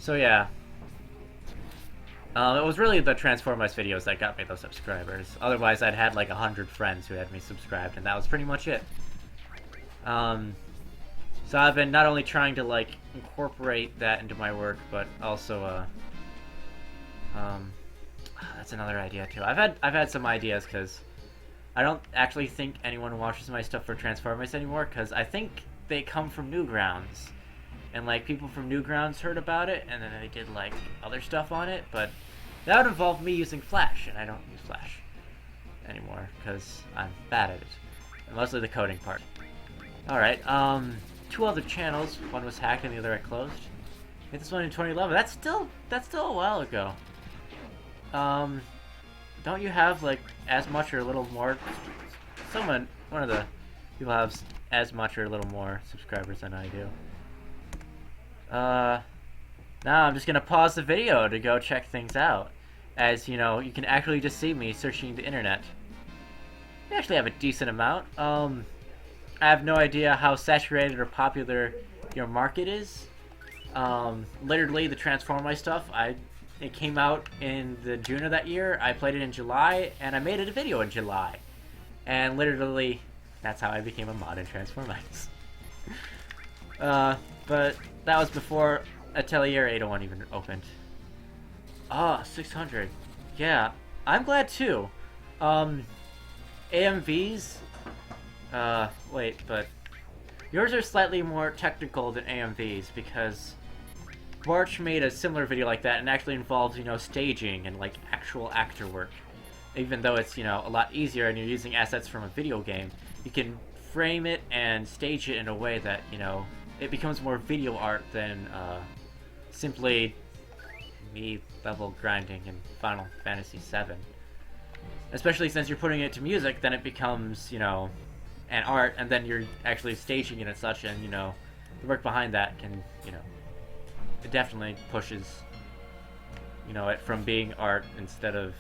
So yeah, it was really the Transformers videos that got me those subscribers. Otherwise, I'd had like 100 friends who had me subscribed, and that was pretty much it. So I've been not only trying to like incorporate that into my work, but also, that's another idea too. I've had some ideas because I don't actually think anyone watches my stuff for Transformers anymore, because I think they come from Newgrounds. And like people from Newgrounds heard about it, and then they did like other stuff on it, but that would involve me using Flash, and I don't use Flash anymore because I'm bad at it, and mostly the coding part. All right, 2 other channels. One was hacked, and the other I closed. Hit this one in 2011. That's still a while ago. Don't you have like as much or a little more? One of the people have as much or a little more subscribers than I do. Now I'm just gonna pause the video to go check things out. As you know, you can actually just see me searching the internet. I actually have a decent amount. I have no idea how saturated or popular your market is. Literally, the Transformers stuff, it came out in the June of that year. I played it in July, and I made it a video in July. And literally, that's how I became a mod in Transformers. But that was before Atelier 801 even opened. Ah, 600. Yeah, I'm glad too. AMVs? Wait, but yours are slightly more technical than AMVs because March made a similar video like that and actually involves, you know, staging and like actual actor work. Even though it's, you know, a lot easier and you're using assets from a video game, you can frame it and stage it in a way that, you know, it becomes more video art than simply me level grinding in Final Fantasy VII. Especially since you're putting it to music, then it becomes, you know, an art, and then you're actually staging it and such, and, you know, the work behind that can, you know, it definitely pushes, you know, it from being art instead of...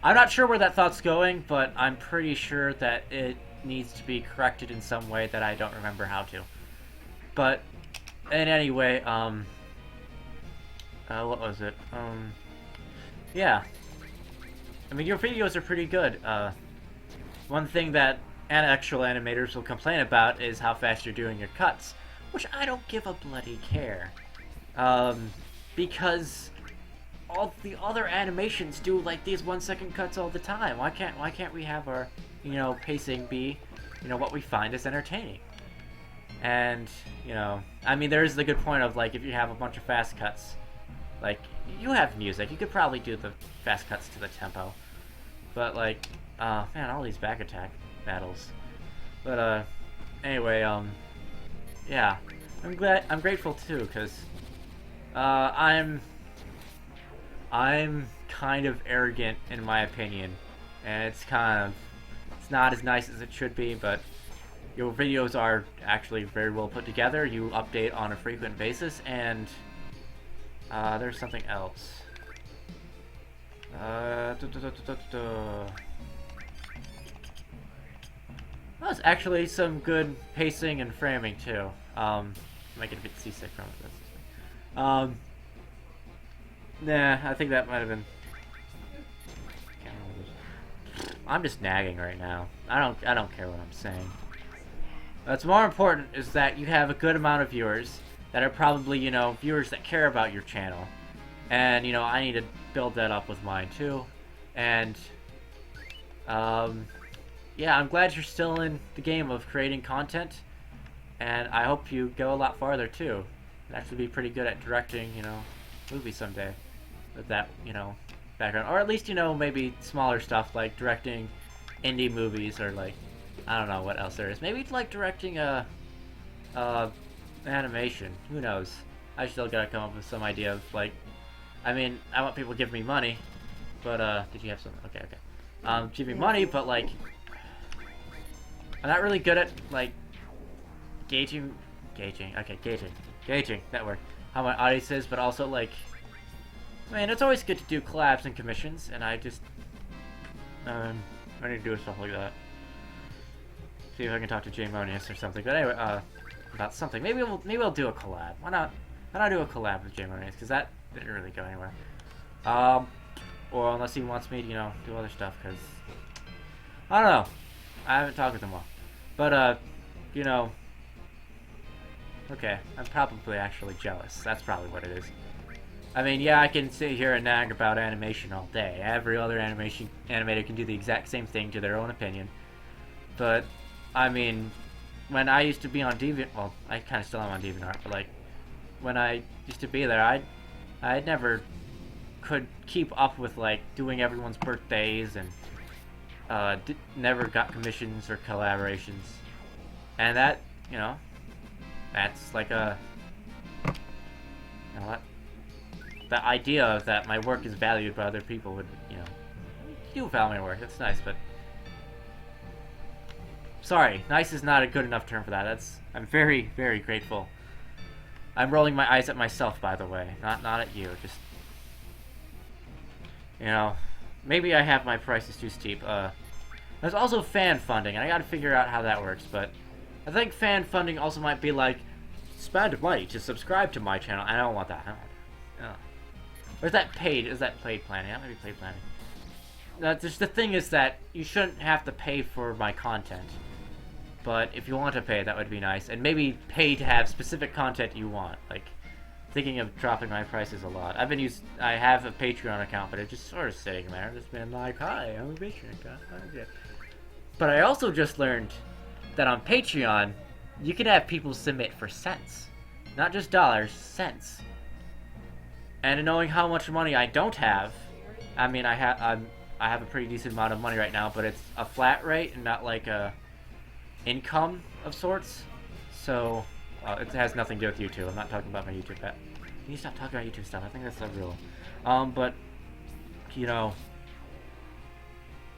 I'm not sure where that thought's going, but I'm pretty sure that it needs to be corrected in some way that I don't remember how to. But in any way, what was it? Yeah. I mean, your videos are pretty good. One thing that actual animators will complain about is how fast you're doing your cuts, which I don't give a bloody care. Because all the other animations do like these 1-second cuts all the time. Why can't we have our, you know, pacing be, you know, what we find is entertaining? And, you know, I mean, there is the good point of, like, if you have a bunch of fast cuts, like, you have music, you could probably do the fast cuts to the tempo. But, like, man, all these back attack battles. But, anyway, yeah. I'm grateful, too, because, I'm kind of arrogant, in my opinion. And it's not as nice as it should be, but your videos are actually very well put together. You update on a frequent basis, and there's something else. Oh, was actually some good pacing and framing too. Might get a bit seasick from it. Nah, I think that might have been. I'm just nagging right now. I don't care what I'm saying. What's more important is that you have a good amount of viewers that are probably, viewers that care about your channel. And, I need to build that up with mine too. And, yeah, I'm glad you're still in the game of creating content. And I hope you go a lot farther too. You'd actually be pretty good at directing, movies someday. With that, background. Or at least, maybe smaller stuff like directing indie movies or like, I don't know what else there is. Maybe it's like directing animation. Who knows? I still gotta come up with some idea of like, I mean, I want people to give me money, but did you have something? Okay. Give me money, but like, I'm not really good at like gauging. That word. How my audience is, but also like, man, it's always good to do collabs and commissions, and I just, I need to do stuff like that. See if I can talk to Jay Monius or something. But anyway, about something. Maybe we'll do a collab. Why not do a collab with Jay Monius? Because that didn't really go anywhere. Or unless he wants me to, do other stuff, because I don't know. I haven't talked with him all. But, okay, I'm probably actually jealous. That's probably what it is. I mean, yeah, I can sit here and nag about animation all day. Every other animator can do the exact same thing to their own opinion. But, I mean, when I used to be on DeviantArt, well, I kind of still am on DeviantArt, but like, when I used to be there, I never could keep up with like doing everyone's birthdays and never got commissions or collaborations, and that that's like a the idea that my work is valued by other people would you do value my work. That's nice, but sorry, nice is not a good enough term for that. I'm very, very grateful. I'm rolling my eyes at myself, by the way, not at you. Just maybe I have my prices too steep. There's also fan funding, and I gotta figure out how that works. But I think fan funding also might be like spend money to subscribe to my channel. I don't want that. Or is that paid? Is that paid planning? That might be paid planning. Just the thing is that you shouldn't have to pay for my content. But if you want to pay, that would be nice. And maybe pay to have specific content you want. Like, thinking of dropping my prices a lot. I have a Patreon account, but it's just sort of sitting there. I've just been like, hi, I'm a Patreon account. But I also just learned that on Patreon, you can have people submit for cents. Not just dollars, cents. And knowing how much money I don't have, I mean, I have a pretty decent amount of money right now, but it's a flat rate and not like a income of sorts. So it has nothing to do with YouTube. I'm not talking about my YouTube. Can you stop talking about YouTube stuff? I think that's the rule. But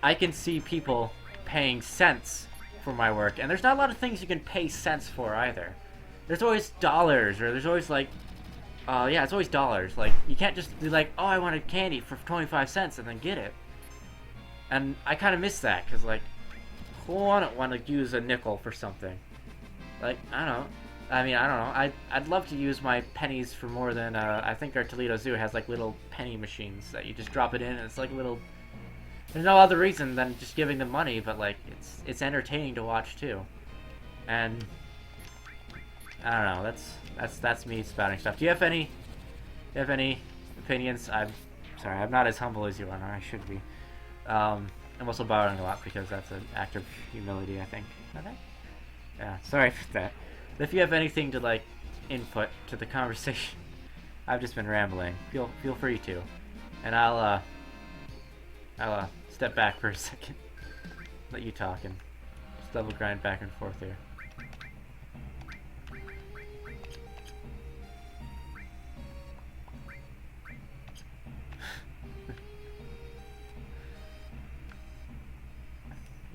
I can see people paying cents for my work, and there's not a lot of things you can pay cents for either. There's always dollars, or there's always like, yeah, it's always dollars. Like, you can't just be like, oh, I wanted candy for 25 cents and then get it. And I kind of miss that, because like, who wouldn't want to use a nickel for something? Like, I don't know. I mean, I don't know. I'd love to use my pennies for more than, I think our Toledo Zoo has like little penny machines that you just drop it in, and it's like little. There's no other reason than just giving them money, but like it's entertaining to watch too. And I don't know. That's me spouting stuff. Do you have any opinions? I'm sorry, I'm not as humble as you are. I should be. I'm also borrowing a lot because that's an act of humility, I think. Yeah, sorry for that. If you have anything to like input to the conversation, I've just been rambling. Feel free to, and I'll step back for a second, let you talk, and just double grind back and forth here.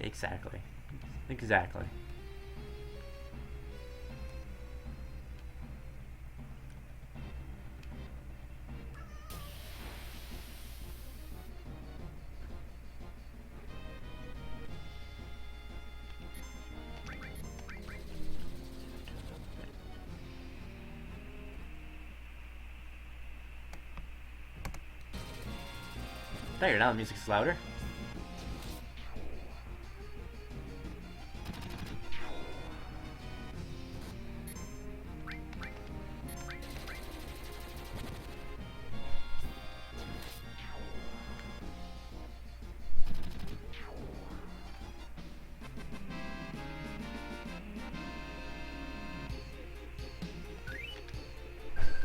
Exactly. There, now the music's louder.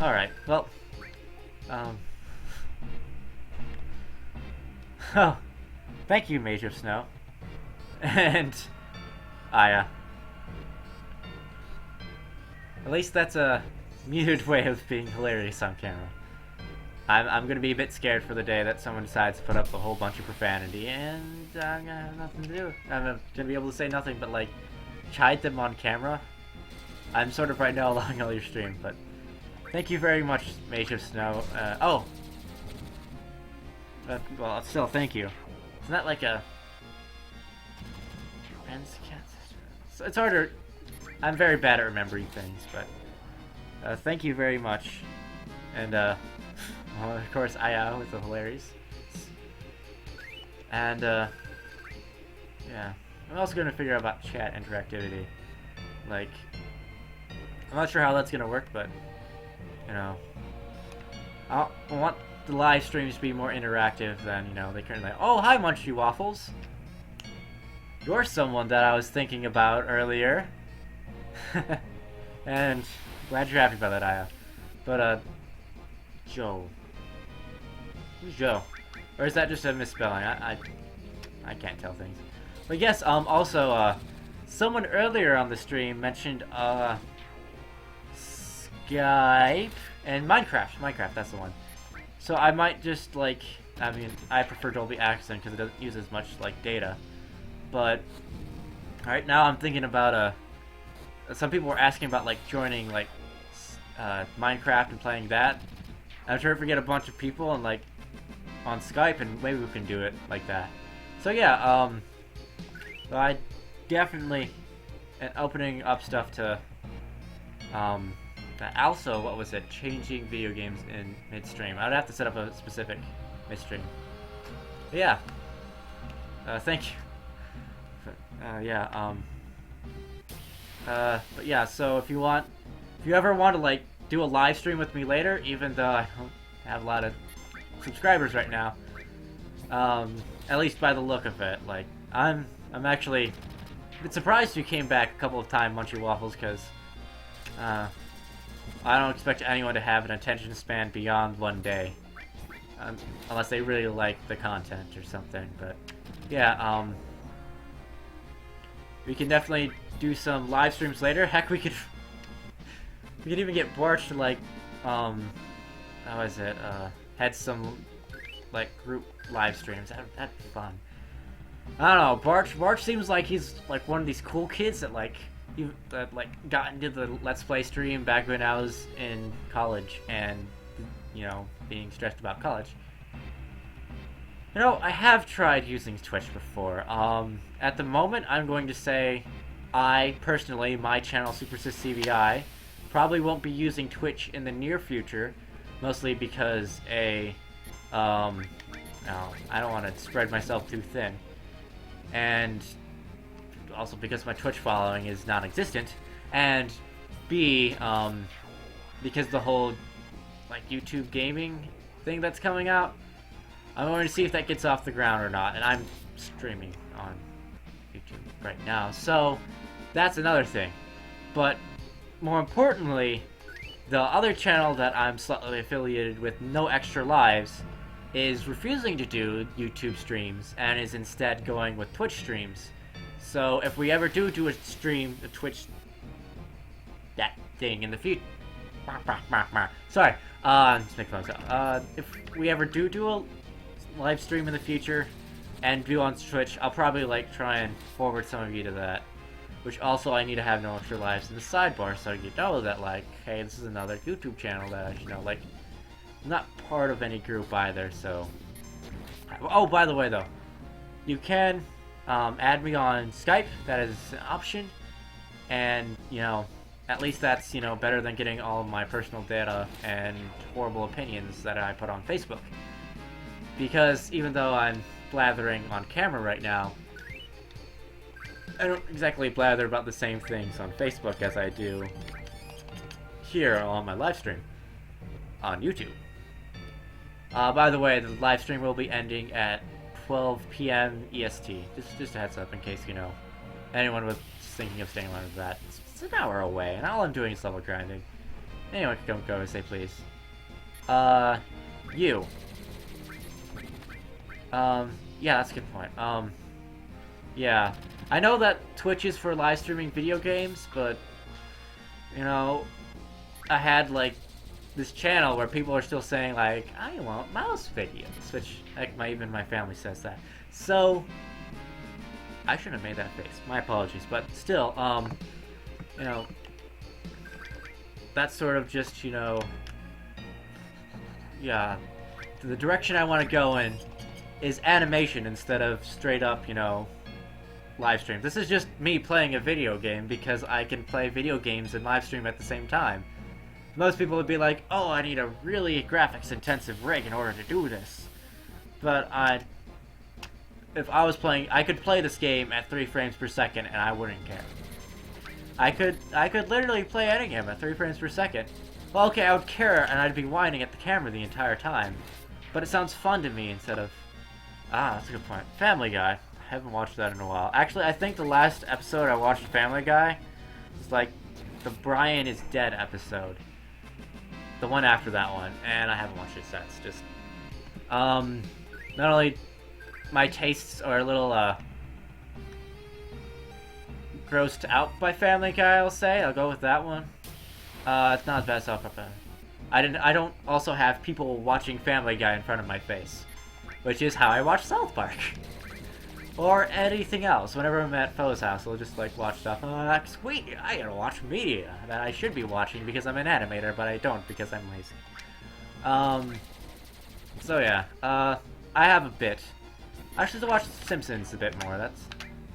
Alright, well, oh, thank you, Mage of Snow. And, Aya. At least that's a muted way of being hilarious on camera. I'm gonna be a bit scared for the day that someone decides to put up a whole bunch of profanity, and I'm gonna have nothing to do. I'm gonna be able to say nothing but, like, chide them on camera. I'm sort of right now allowing all your stream, but thank you very much, Mage of Snow. Well, still, thank you. Isn't that like a... It's harder... I'm very bad at remembering things, but... thank you very much. And, well, of course, Aya with the hilarious. And, yeah. I'm also gonna figure out about chat interactivity. Like... I'm not sure how that's gonna work, but... You know... I want the live streams to be more interactive than, you know, they currently like, oh, hi, Munchy Waffles. You're someone that I was thinking about earlier. And glad you're happy about that, Aya. But, Joe. Who's Joe? Or is that just a misspelling? I can't tell things. But yes, also, someone earlier on the stream mentioned, Skype and Minecraft. Minecraft, that's the one. So I might just, like, I mean, I prefer Dolby Accent because it doesn't use as much, like, data. But, right now I'm thinking about, some people were asking about, like, joining, like, Minecraft and playing that. I'm sure if we get a bunch of people and, like, on Skype, and maybe we can do it like that. So yeah, so I definitely opening up stuff to, also, what was it? Changing video games in midstream. I'd have to set up a specific midstream. But yeah. Thank you. Yeah, but yeah, so if you ever want to, like, do a live stream with me later, even though I don't have a lot of subscribers right now, at least by the look of it, like, I'm actually a bit surprised you came back a couple of times, Munchy Waffles, because, I don't expect anyone to have an attention span beyond one day. Unless they really like the content or something, but yeah, we can definitely do some live streams later. Heck, we could even get Barch to, like, how is it, had some, like, group live streams. That'd be fun. I don't know, Barch seems like he's, like, one of these cool kids that, like, got into the Let's Play stream back when I was in college and, you know, being stressed about college. You know, I have tried using Twitch before. At the moment, I'm going to say I, personally, my channel, supersysscvi, probably won't be using Twitch in the near future, mostly because, no, I don't want to spread myself too thin. And also because my Twitch following is non-existent, and B, because the whole, like, YouTube gaming thing that's coming out, I'm going to see if that gets off the ground or not, and I'm streaming on YouTube right now, so that's another thing. But more importantly, the other channel that I'm slightly affiliated with, No Extra Lives, is refusing to do YouTube streams and is instead going with Twitch streams. So if we ever do a stream, a Twitch, that thing in the future, sorry, just make fun of if we ever do a live stream in the future and do on Twitch, I'll probably, like, try and forward some of you to that. Which also I need to have No Extra Lives in the sidebar so you know that, like, hey, this is another YouTube channel that I should know. Like, I'm not part of any group either, so. Oh, by the way, though, you can add me on Skype. That is an option, and, you know, at least that's, you know, better than getting all of my personal data and horrible opinions that I put on Facebook. because even though I'm blathering on camera right now, I don't exactly blather about the same things on Facebook as I do here on my live stream on YouTube. By the way, the live stream will be ending at 12 p.m. EST. Just a heads up in case, you know, anyone was thinking of staying longer than that. It's an hour away, and all I'm doing is level grinding. Anyone can go and say please. You. Yeah, that's a good point. Yeah. I know that Twitch is for live streaming video games, but, you know, I had, like, this channel where people are still saying, like, I want mouse videos, which, like, even my family says that. So, I shouldn't have made that face. My apologies, but still, you know, that's sort of just, you know, yeah, the direction I want to go in is animation instead of straight up, you know, live stream. This is just me playing a video game because I can play video games and live stream at the same time. Most people would be like, oh, I need a really graphics intensive rig in order to do this. But if I was playing, I could play this game at 3 frames per second and I wouldn't care. I could literally play any game at 3 frames per second. Well, okay, I would care and I'd be whining at the camera the entire time. But it sounds fun to me instead of... Ah, that's a good point. Family Guy. I haven't watched that in a while. Actually, I think the last episode I watched Family Guy was like the Brian is Dead episode. The one after that one, and I haven't watched it since. Just, not only my tastes are a little, grossed out by Family Guy, I'll say. I'll go with that one. It's not as bad as South Park. I don't also have people watching Family Guy in front of my face, which is how I watch South Park. Or anything else. Whenever I'm at Foe's house, I'll just, like, watch stuff. Oh, that's sweet. I gotta watch media that I should be watching because I'm an animator, but I don't because I'm lazy. So yeah. I have a bit. I should watch The Simpsons a bit more. That's...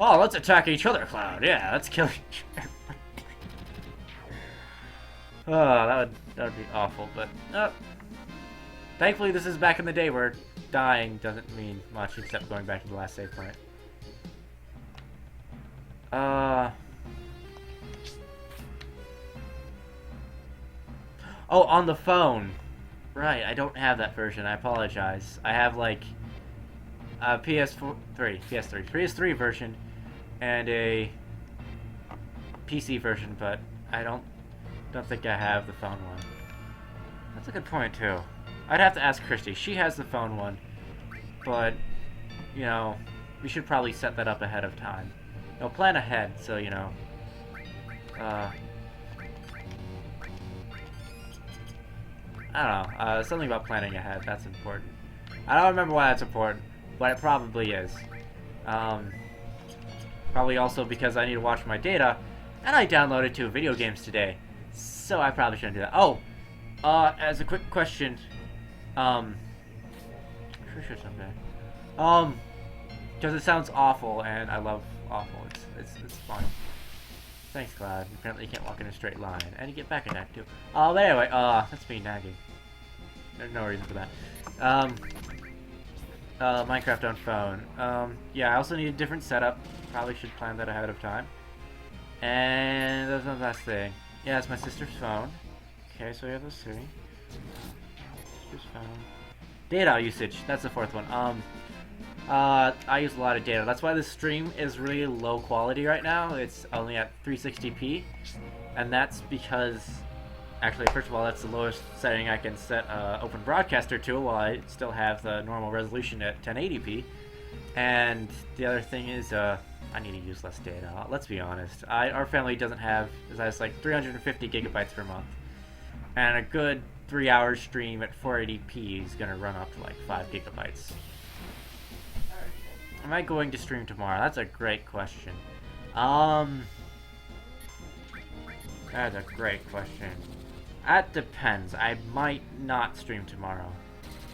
Oh, let's attack each other, Cloud. Yeah, let's kill each other. Oh, that would be awful, but... thankfully, this is back in the day where dying doesn't mean much except going back to the last save point. Oh, on the phone. Right, I don't have that version. I apologize. I have, like, a PS3 version and a PC version, but I don't think I have the phone one. That's a good point, too. I'd have to ask Christy. She has the phone one, but, you know, we should probably set that up ahead of time. No, plan ahead, so, you know, I don't know, something about planning ahead, that's important. I don't remember why that's important, but it probably is. Probably also because I need to watch my data, and I downloaded 2 video games today, so I probably shouldn't do that. Oh, as a quick question, sure someday. Because it sounds awful, and I love awful. It's fun. Thanks, Cloud. Apparently you can't walk in a straight line, and you get back attacked too. But anyway, that's me nagging. There's no reason for that. Minecraft on phone. Yeah, I also need a different setup. Probably should plan that ahead of time. And that's the last thing. Yeah, it's my sister's phone. Okay, so we have those 3. Sister's phone. Data usage. That's the 4th one. I use a lot of data. That's why this stream is really low quality right now. It's only at 360p, and that's because, actually, first of all, that's the lowest setting I can set Open Broadcaster to while I still have the normal resolution at 1080p. And the other thing is, I need to use less data. Let's be honest. Our family doesn't have, it has like 350 gigabytes per month, and a good 3-hour stream at 480p is gonna run up to like 5 gigabytes. Am I going to stream tomorrow? That's a great question. That's a great question. That depends. I might not stream tomorrow.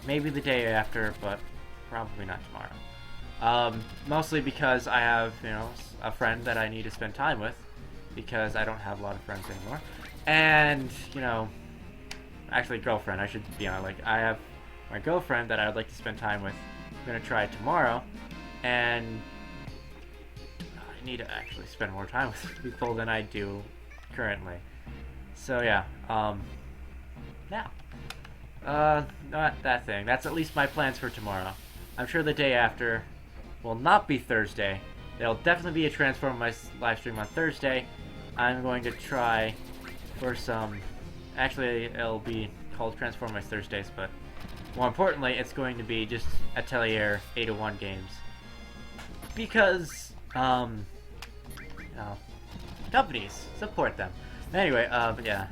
Maybe the day after, but probably not tomorrow. Mostly because I have, you know, a friend that I need to spend time with, because I don't have a lot of friends anymore. And, you know, actually girlfriend, I should be honest, like, I have my girlfriend that I would like to spend time with. I'm gonna try it tomorrow, and I need to actually spend more time with people than I do currently. So yeah, not that thing. That's at least my plans for tomorrow. I'm sure the day after will not be Thursday. There'll definitely be a Transformers live stream on Thursday. I'm going to try for some... Actually, it'll be called Transformers Thursdays, but more importantly, it's going to be just Atelier 801 games. Because, companies, support them. Anyway, but yeah.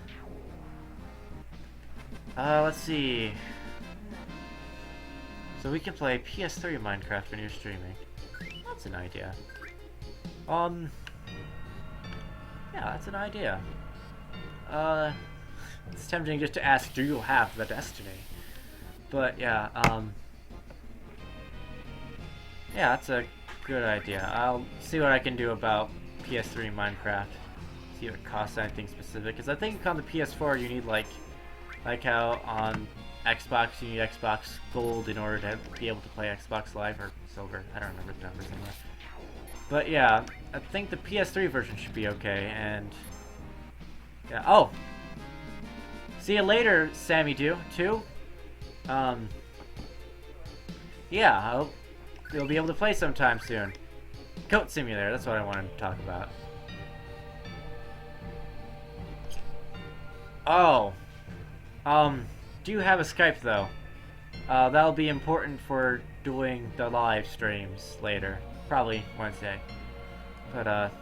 Let's see. So we can play PS3 Minecraft when you're streaming. That's an idea. Yeah, that's an idea. It's tempting just to ask, do you have the Destiny? But yeah, yeah, that's a good idea. I'll see what I can do about PS3 Minecraft. See if it costs anything specific. Because I think on the PS4 you need like how on Xbox you need Xbox Gold in order to be able to play Xbox Live, or Silver. I don't remember the numbers anymore. But yeah, I think the PS3 version should be okay. And yeah, oh, see you later, Sammy too. Yeah, I hope you'll be able to play sometime soon. Goat Simulator, that's what I wanted to talk about. Oh, do you have a Skype though? That'll be important for doing the live streams later. Probably Wednesday. But,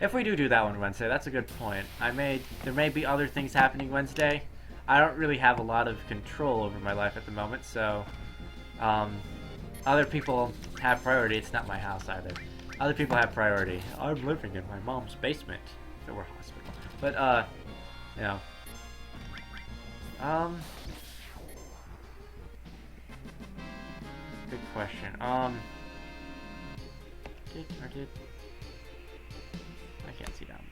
if we do that one Wednesday, that's a good point. There may be other things happening Wednesday. I don't really have a lot of control over my life at the moment, so, other people have priority. It's not my house either. Other people have priority. I'm living in my mom's basement. If it were a hospital. But, you know. Good question. I can't see down.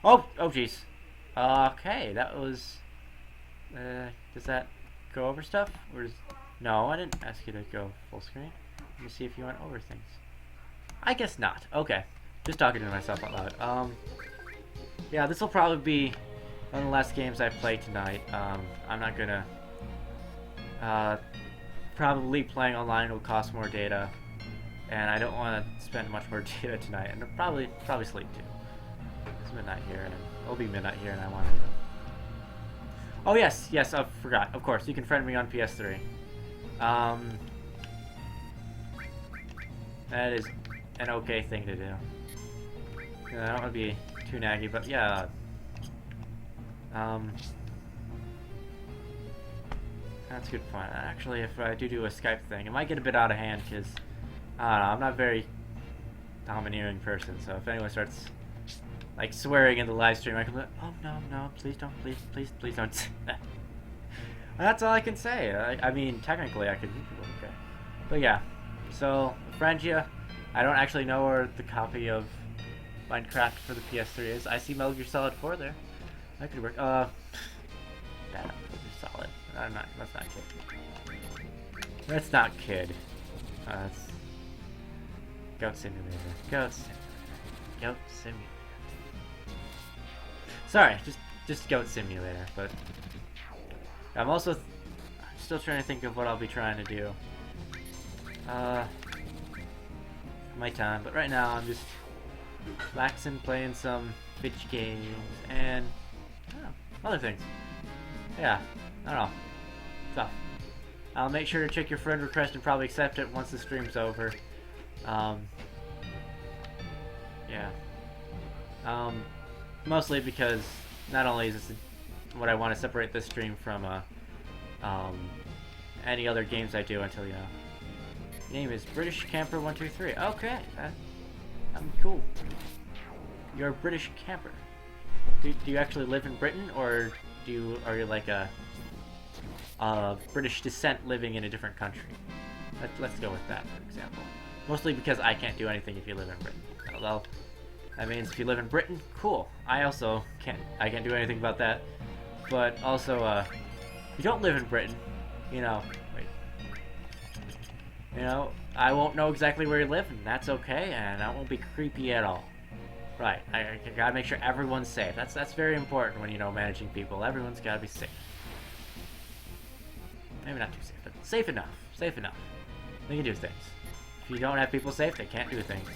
Oh jeez. Okay, that was... does that go over stuff? Or is... No, I didn't ask you to go full screen. Let me see if you went over things. I guess not. Okay. Just talking to myself out loud. Yeah, this will probably be one of the last games I play tonight. I'm not gonna... probably playing online will cost more data. And I don't want to spend much more data tonight. And probably sleep too. It's midnight here, and it'll be midnight here, and I want to... Oh yes, I forgot. Of course, you can friend me on PS3. That is an okay thing to do. I don't want to be too naggy, but yeah. That's a good point. Actually, if I do a Skype thing, it might get a bit out of hand, because, I don't know, I'm not a very domineering person, so if anyone starts, like, swearing in the live stream, I can be like, oh, no, please don't, please don't say that. That's all I can say. I mean, technically, I could be okay. But yeah, so, friend you, I don't actually know where the copy of Minecraft for the PS3 is. I see Metal Gear Solid 4 there. That could work. Metal Gear Solid. Let's not kid. Let's not kid. That's... Goat Simulator. Goat Simulator. Sorry, just Goat Simulator, but... I'm also still trying to think of what I'll be trying to do. My time, but right now I'm just relaxing, playing some bitch games, and other things. Yeah, I don't know. Stuff. I'll make sure to check your friend request and probably accept it once the stream's over. Yeah. Mostly because not only is this what I want to separate this stream from any other games I do until, you know. Name is British Camper 123. Okay, I'm cool. You're a British camper. Do you actually live in Britain, or are you like a British descent living in a different country? Let's go with that, for example. Mostly because I can't do anything if you live in Britain. Although, that means if you live in Britain, cool. I can't do anything about that. But also, if you don't live in Britain, you know, wait. You know, I won't know exactly where you live, and that's okay, and that won't be creepy at all. Right, I gotta make sure everyone's safe. That's very important when, you know, managing people. Everyone's gotta be safe. Maybe not too safe, but safe enough. Safe enough. They can do things. If you don't have people safe, they can't do things.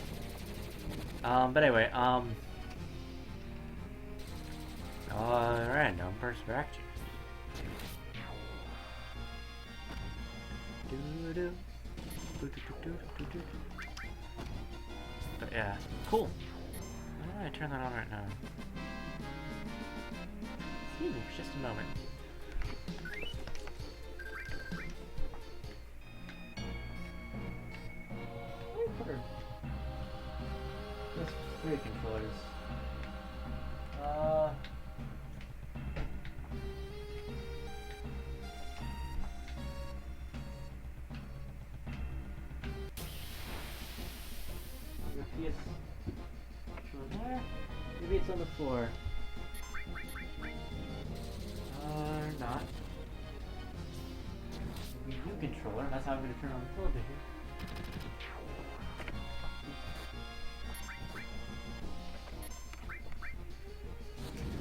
But anyway, random perspective. But yeah, cool. Why don't I turn that on right now? Excuse me for just a moment. Just three controllers. PS controller there. Maybe it's on the floor. Not. Maybe U controller. That's how I'm going to turn on the television.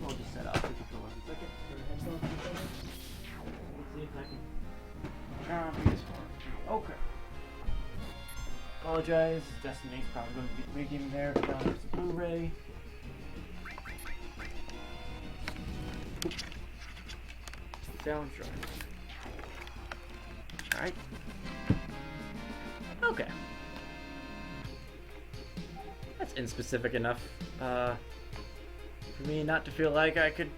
I'll just set off the controller for a second for the headphones. Let's see if I can turn on PS4. Okay. Apologize. Destiny's probably going to be making there for the Blu-ray. Soundtrack. Alright. Okay. That's inspecific enough for me not to feel like I could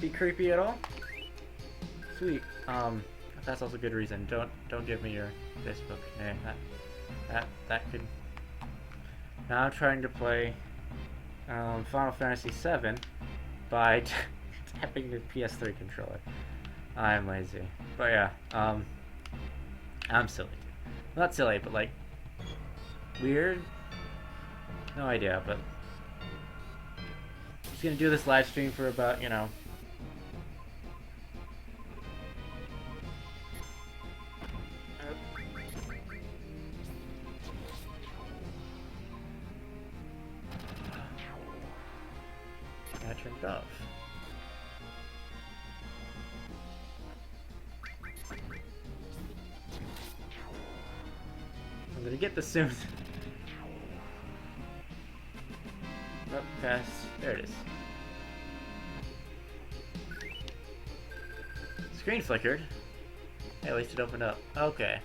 be creepy at all. Sweet. That's also a good reason. Don't give me your Facebook name. That could. Now I'm trying to play Final Fantasy VII by tapping the PS3 controller. I'm lazy, but yeah, I'm silly. Not silly, but like weird. No idea, but I'm just gonna do this live stream for about, you know, I turned it off. I'm gonna get this soon. Oh, pass. There it is. Screen flickered. Hey, at least it opened up. Okay.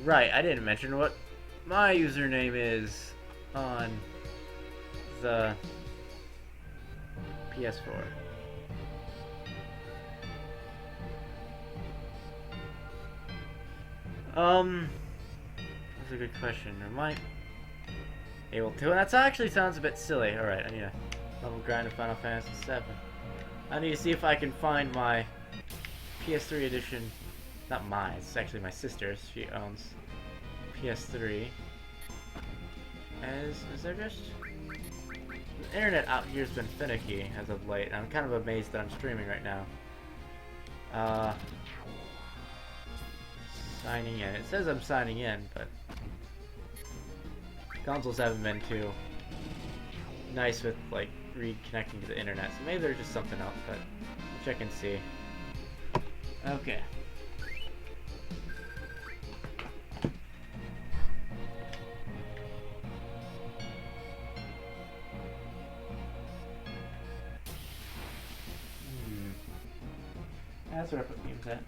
Right, I didn't mention what my username is on the PS4. That's a good question. Am I able to? And that actually sounds a bit silly. Alright, I need a level grind of Final Fantasy VII. I need to see if I can find my PS3 edition. Not mine, it's actually my sister's. She owns PS3. Is there just... The internet out here has been finicky as of late. I'm kind of amazed that I'm streaming right now. Signing in. It says I'm signing in, but consoles haven't been too nice with, like, reconnecting to the internet. So maybe there's just something else, but we'll check and see. Okay. That's where I put games at.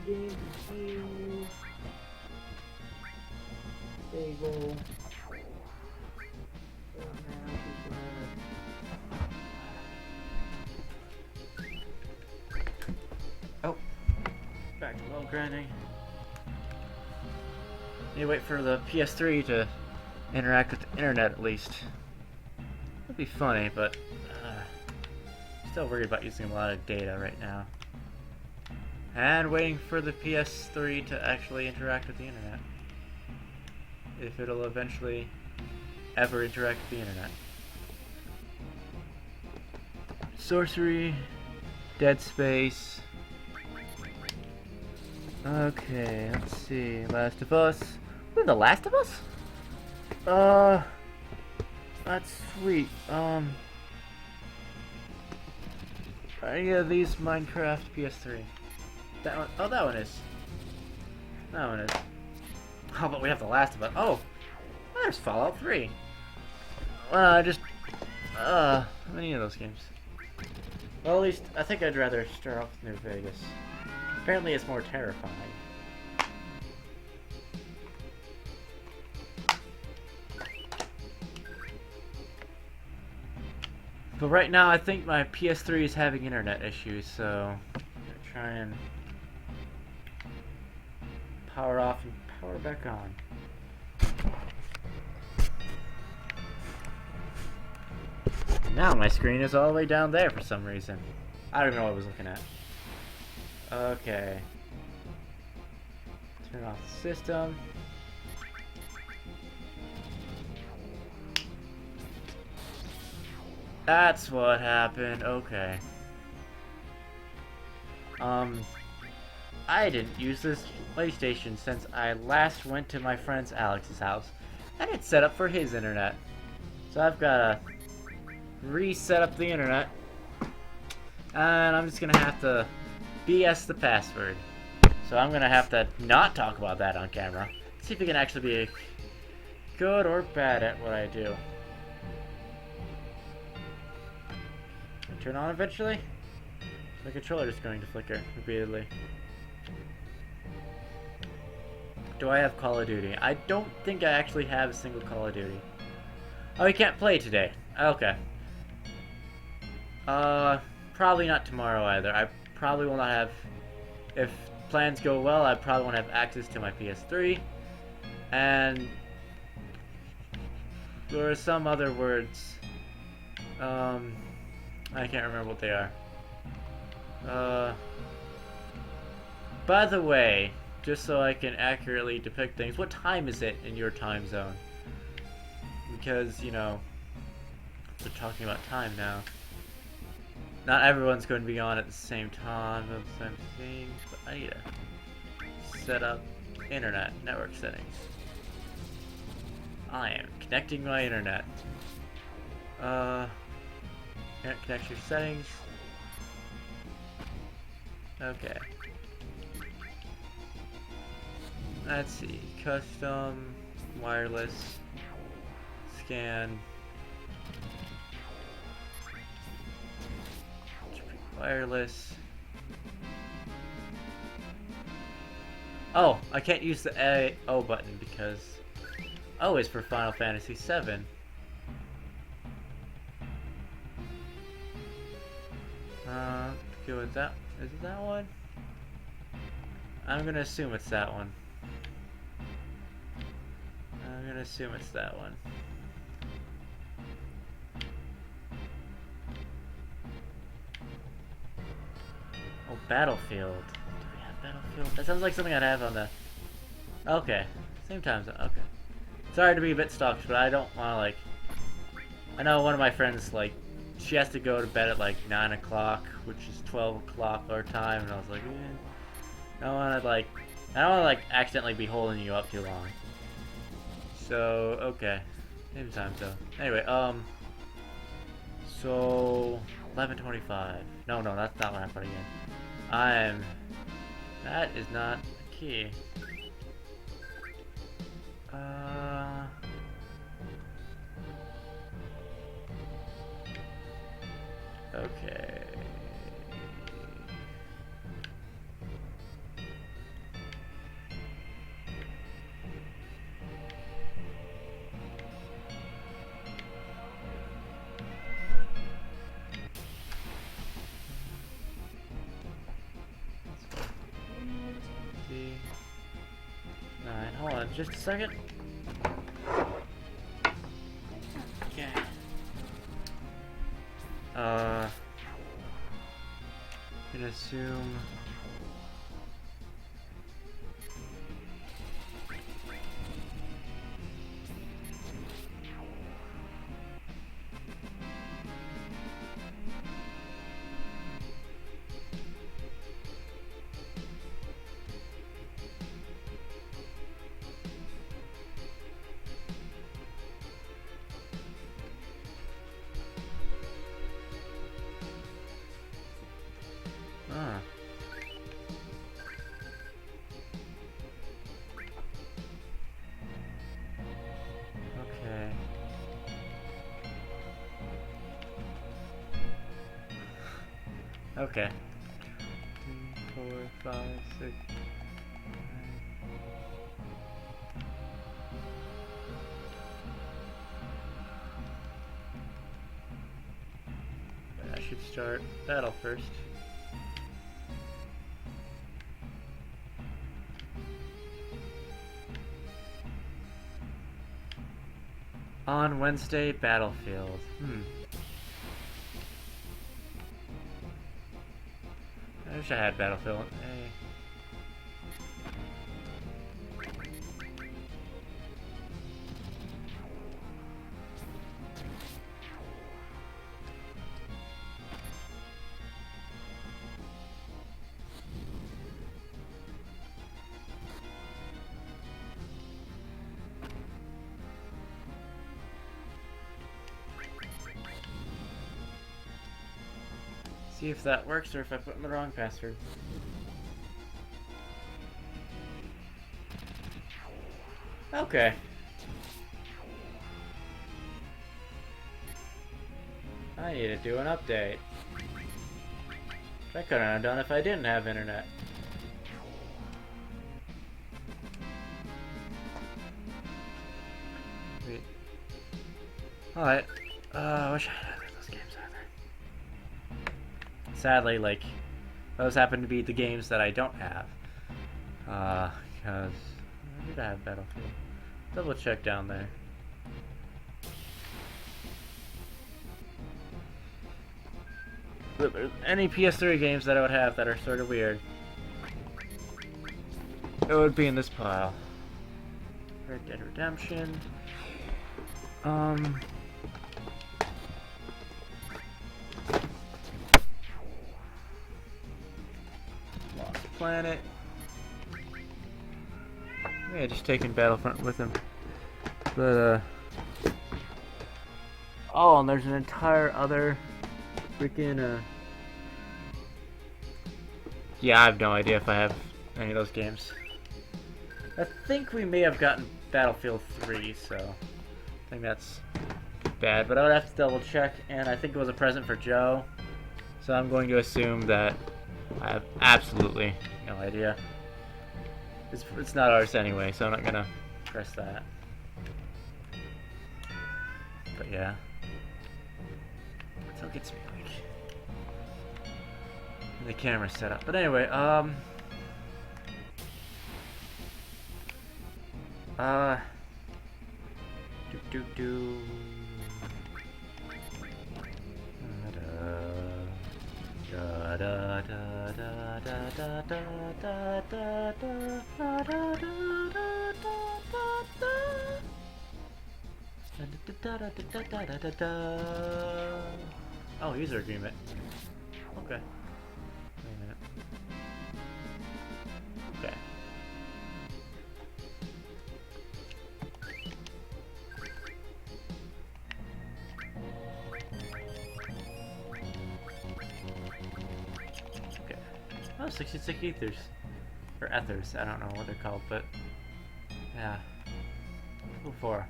Game queue. Stable. Oh, back to level grinding. Need to wait for the PS3 to interact with the internet at least. That'd be funny, but still worried about using a lot of data right now. And waiting for the PS3 to actually interact with the internet. if it'll eventually ever interact with the internet. Sorcery, Dead Space. Okay, let's see. Last of Us. Ooh, The Last of Us? That's sweet. Are any of these Minecraft PS3? That one? Oh, that one is. That one is. Oh, but we have The Last of Us. Oh, there's Fallout 3. How many of those games? Well, at least, I think I'd rather start off with New Vegas. Apparently it's more terrifying. But right now, I think my PS3 is having internet issues, so I'm gonna try and power off and power back on. Now my screen is all the way down there for some reason. I don't even know what I was looking at. Okay. Turn off the system. That's what happened. Okay. I didn't use this PlayStation since I last went to my friend Alex's house, and it's set up for his internet. So I've gotta reset up the internet, and I'm just gonna have to BS the password. So I'm gonna have to not talk about that on camera. See if we can actually be good or bad at what I do. Turn on eventually? The controller is going to flicker repeatedly. Do I have Call of Duty? I don't think I actually have a single Call of Duty. Oh, you can't play today. Okay. Probably not tomorrow either. I probably will not have... If plans go well, I probably won't have access to my PS3. And... there are some other words. I can't remember what they are. By the way, just so I can accurately depict things, what time is it in your time zone? Because, you know, we're talking about time now. Not everyone's going to be on at the same time of the same thing, but I need to set up internet network settings. I am connecting my internet. Internet connection settings. Okay. Let's see. Custom, wireless, scan, wireless. Oh, I can't use the A O button because O is for Final Fantasy VII. Go with that. Is it that one? I'm gonna assume it's that one. I'm gonna assume it's that one. Oh, Battlefield. Do we have Battlefield? That sounds like something I'd have on the... Okay. Same time zone. Okay. Sorry to be a bit stalked, but I don't want to, like... I know one of my friends, like, she has to go to bed at, like, 9 o'clock, which is 12 o'clock our time, and I was like, I don't want to, like, accidentally be holding you up too long. So, okay. Same time zone. Anyway, so... 11:25. No, that's not what I'm putting in. That is not a key. Okay. Hold on just a second. Okay. I'm gonna assume Okay. 2, 4, 5, 6. I should start battle first. On Wednesday, Battlefield. I wish I had Battlefield. Hey. See if that works or if I put in the wrong password. Okay. I need to do an update. Which I couldn't have done if I didn't have internet. Wait. Alright. I wish I had those games either. Sadly, like, those happen to be the games that I don't have. Because I did have Battlefield. Double check down there. If there's any PS3 games that I would have that are sort of weird, it would be in this pile. Red Dead Redemption. Lost Planet. Yeah, just taking Battlefront with him. But, oh, and there's an entire other freaking, yeah, I have no idea if I have any of those games. I think we may have gotten Battlefield 3, so I think that's bad, but I would have to double check, and I think it was a present for Joe, so I'm going to assume that I have absolutely no idea. It's not ours anyway, so I'm not gonna press that. But yeah. Still gets me like the camera set up. But anyway, do. Oh, user agreement. Okay. Wait a minute. Okay. Okay. Oh, 66 ethers. Or ethers, I don't know what they're called, but yeah. 4.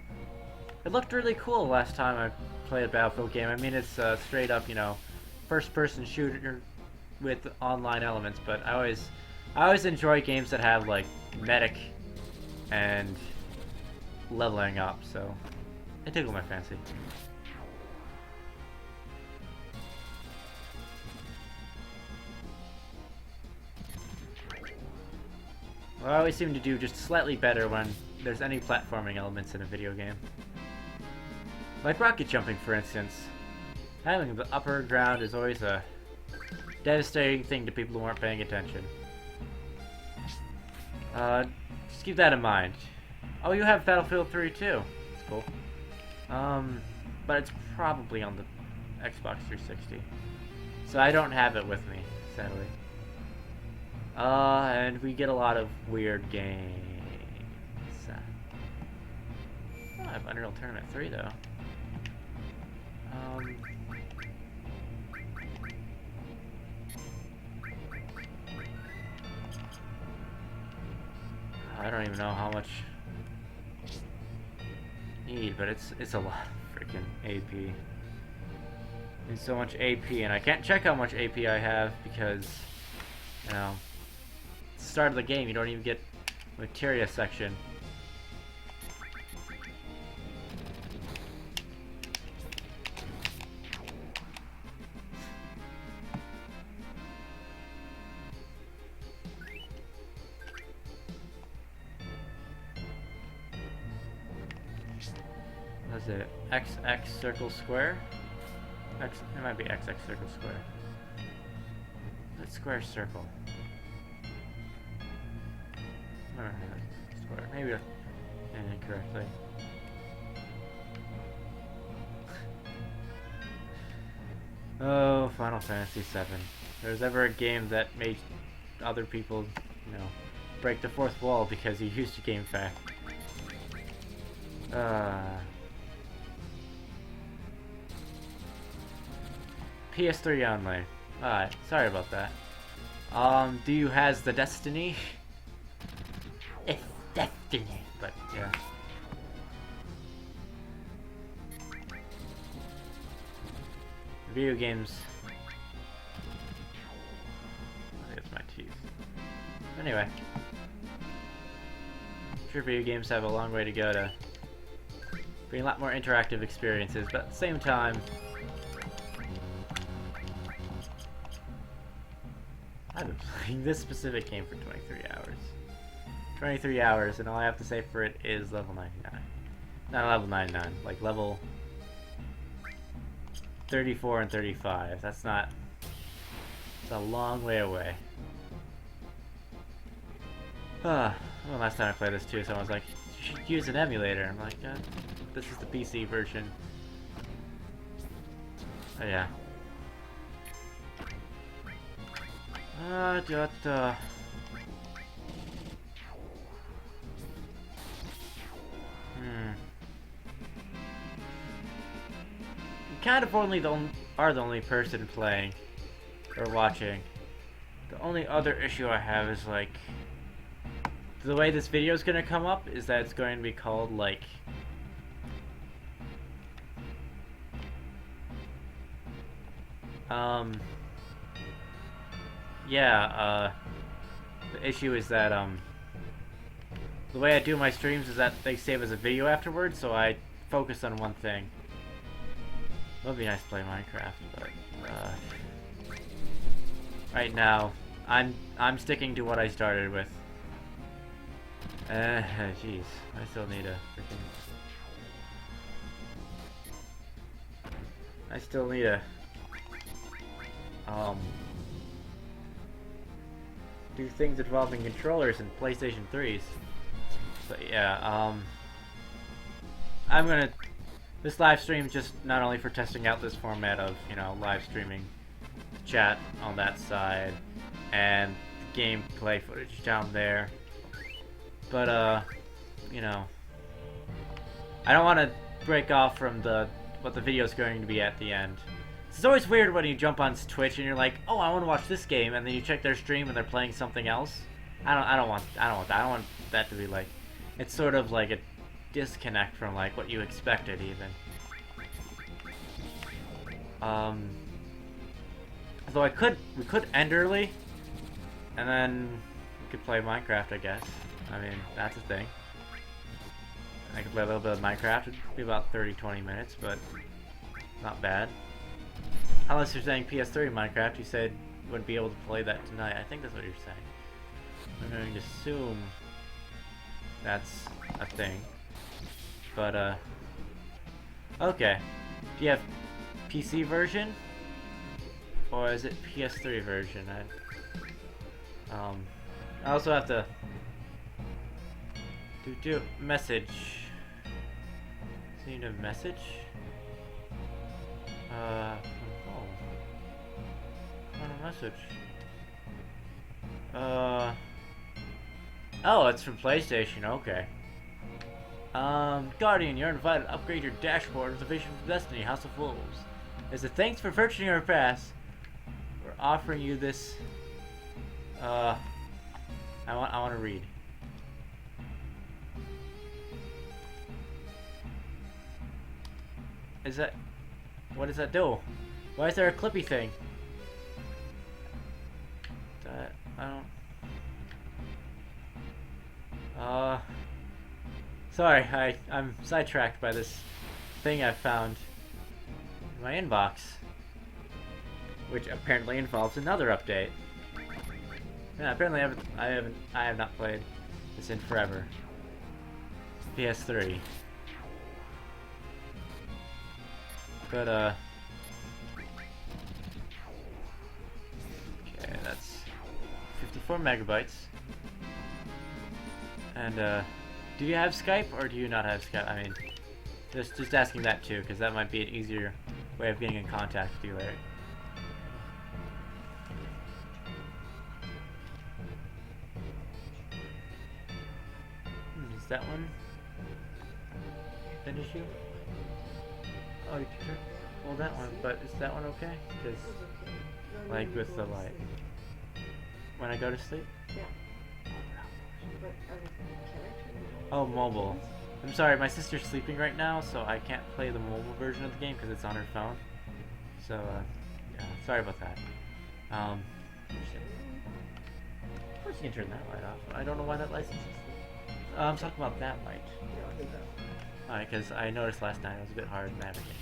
It looked really cool last time I played a Battlefield game. I mean, it's straight up, you know, first-person shooter with online elements. But I always enjoy games that have like medic and leveling up. So it tickled my fancy. Well, I always seem to do just slightly better when there's any platforming elements in a video game. Like rocket jumping, for instance. Having the upper ground is always a devastating thing to people who aren't paying attention. Just keep that in mind. Oh, you have Battlefield 3 too. That's cool. But it's probably on the Xbox 360. So I don't have it with me, sadly. And we get a lot of weird games. Oh, I have Unreal Tournament 3 though. I don't even know how much I need, but it's a lot of freaking AP. There's so much AP, and I can't check how much AP I have because, you know, it's the start of the game, you don't even get materia section. What is it? XX circle square? It might be XX circle square. That's square circle. Square. Maybe incorrectly. Oh, Final Fantasy VII. If there's ever a game that made other people, you know, break the fourth wall because you used a game fact. PS3 only. Alright, sorry about that. Do you has the Destiny? It's Destiny, but yeah. Video games. I think it's my teeth. Anyway. I'm sure video games have a long way to go to bring a lot more interactive experiences, but at the same time, I've been playing this specific game for 23 hours. 23 hours, and all I have to say for it is level 99. Not level 99, like level 34 and 35. That's not... It's a long way away. Well, last time I played this too, someone was like, you should use an emulator. I'm like, this is the PC version. Oh yeah. You kind of only are the only person playing or watching. The only other issue I have is like the way this video is gonna come up is that it's going to be called like the issue is that the way I do my streams is that they save as a video afterwards, so I focus on one thing. It would be nice to play Minecraft, but right now I'm sticking to what I started with. Jeez, I still need a freaking. I still need a do things involving controllers and PlayStation 3s. But yeah, I'm gonna. This live stream just not only for testing out this format of, you know, live streaming chat on that side and gameplay footage down there, but you know, I don't want to break off from what the video is going to be at the end. It's always weird when you jump on Twitch and you're like, oh, I want to watch this game, and then you check their stream and they're playing something else. I don't want that. I don't want that to be like. It's sort of like a disconnect from like what you expected even. Although we could end early, and then we could play Minecraft, I guess. I mean, that's a thing. I could play a little bit of Minecraft. It'd be about 30-20 minutes, but not bad. Unless you're saying PS3 Minecraft, you said you wouldn't be able to play that tonight. I think that's what you're saying. I'm going to assume that's a thing. But, okay. Do you have PC version? Or is it PS3 version? I also have to do message. Send a message? On a message. Oh, it's from PlayStation, okay. Guardian, you're invited to upgrade your dashboard with a vision from Destiny, House of Wolves. As a thanks for purchasing our pass, we're offering you this, I want to read. What does that do? Why is there a clippy thing? That I don't. Sorry, I'm sidetracked by this thing I found in my inbox, which apparently involves another update. Yeah, apparently I have not played this in forever. PS3. But okay, that's 54 megabytes. And do you have Skype or do you not have Skype? I mean, just asking that too, because that might be an easier way of getting in contact with you later. Is that one an issue? Oh, you can turn. Well, that one, but is that one okay? Because, like with the light, when I go to sleep. Yeah. Oh, mobile. I'm sorry, my sister's sleeping right now, so I can't play the mobile version of the game because it's on her phone. So, yeah, sorry about that. Of course you can turn that light off. I don't know why that license is. I'm talking about that light. Alright, because I noticed last night it was a bit hard navigating.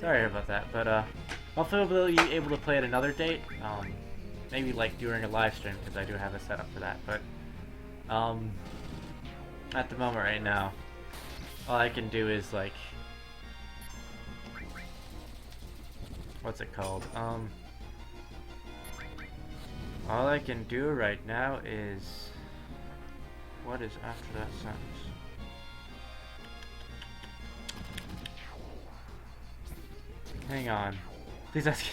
Sorry about that, but hopefully we'll be able to play at another date. Maybe like during a live stream, because I do have a setup for that. But at the moment right now, all I can do is like, what's it called? All I can do right now is, what is after that sentence? Hang on. Please ask you